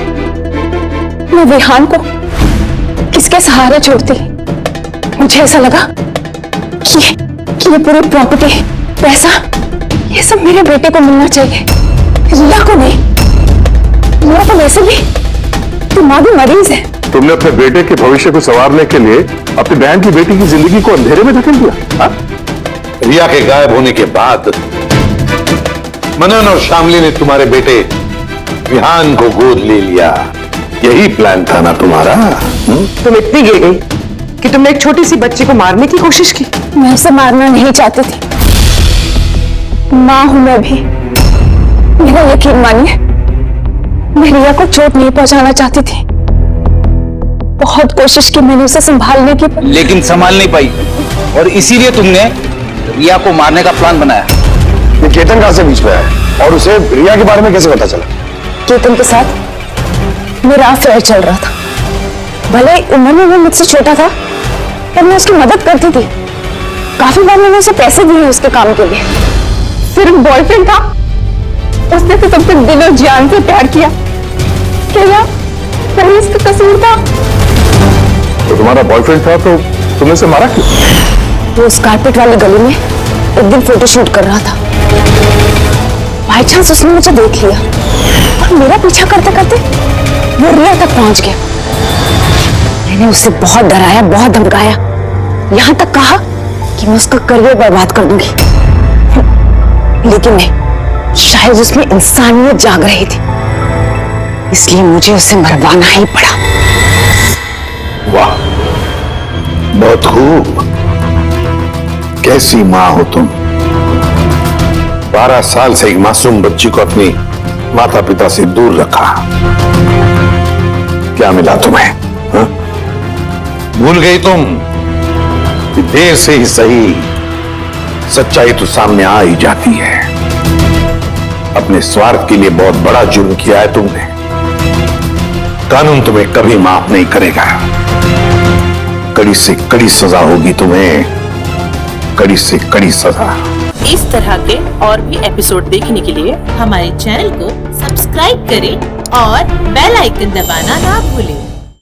मैं विहान को किसके सहारे छोड़ती? मुझे ऐसा लगा कि ये पूरी प्रॉपर्टी, पैसा, ये सब मेरे बेटे को मिलना चाहिए, रिया को नहीं। रिया तो वैसे भी दिमागी मरीज है। तुमने अपने बेटे के भविष्य को संवारने के लिए अपनी बहन की बेटी की जिंदगी को अंधेरे में धकेल दिया। हाँ? रिया के गायब होने के बाद मनन और शामली ने तुम्हारे बेटे विहान को गोद ले लिया। यही प्लान था ना तुम्हारा? तुम इतनी गिर गई कि तुमने एक छोटी सी बच्ची को मारने की कोशिश की। मैं उसे मारना नहीं चाहती थी, मां हूं मैं भी। मेरा यकीन मानिए, मैं रिया को चोट नहीं पहुंचाना चाहती थी। बहुत कोशिश की मैंने उसे संभालने की, लेकिन संभाल नहीं पाई और इसीलिए तुमने रिया को मारने का प्लान बनाया। ये केतन कहां से बीच में आया और उसे रिया के बारे में कैसे पता चला? केतन के साथ मेरा अफेयर चल रहा था। भले उम्र में वो मुझसे छोटा था, पर मैं उसकी मदद करती थी। काफी बार मैंने उसे पैसे दिए उसके काम के लिए। सिर्फ बॉयफ्रेंड था, उसने तो तुमसे दिल और जान से प्यार किया। क्या वही इसका कसूर था? तो तुम्हारा बॉयफ्रेंड था तो तुमने उसे मारा क्यों? वो उस कारपेट वाली गली में एक दिन फोटोशूट कर रहा था। बाई चांस उसने मुझे देख लिया और मेरा पीछा करते करते वो रिया तक पहुंच गया। मैंने उसे बहुत डराया, बहुत धमकाया, यहां तक कहा कि मैं उसका करियर बर्बाद कर दूंगी। लेकिन नहीं, शायद उसमें इंसानियत जाग रही थी, इसलिए मुझे उसे मरवाना ही पड़ा। वाह, बहुत खूब। कैसी मां हो तुम? 12 साल से एक मासूम बच्ची को अपनी माता पिता से दूर रखा। क्या मिला तुम्हें? हा? भूल गई तुम कि देर से ही सही सच्चाई तो सामने आ ही जाती है। अपने स्वार्थ के लिए बहुत बड़ा जुर्म किया है तुमने। कानून तुम्हें कभी माफ नहीं करेगा। कड़ी से कड़ी सजा होगी तुम्हें, कड़ी से कड़ी सजा। इस तरह के और भी एपिसोड देखने के लिए हमारे चैनल को सब्सक्राइब करें और बेल आइकन दबाना ना भूलें।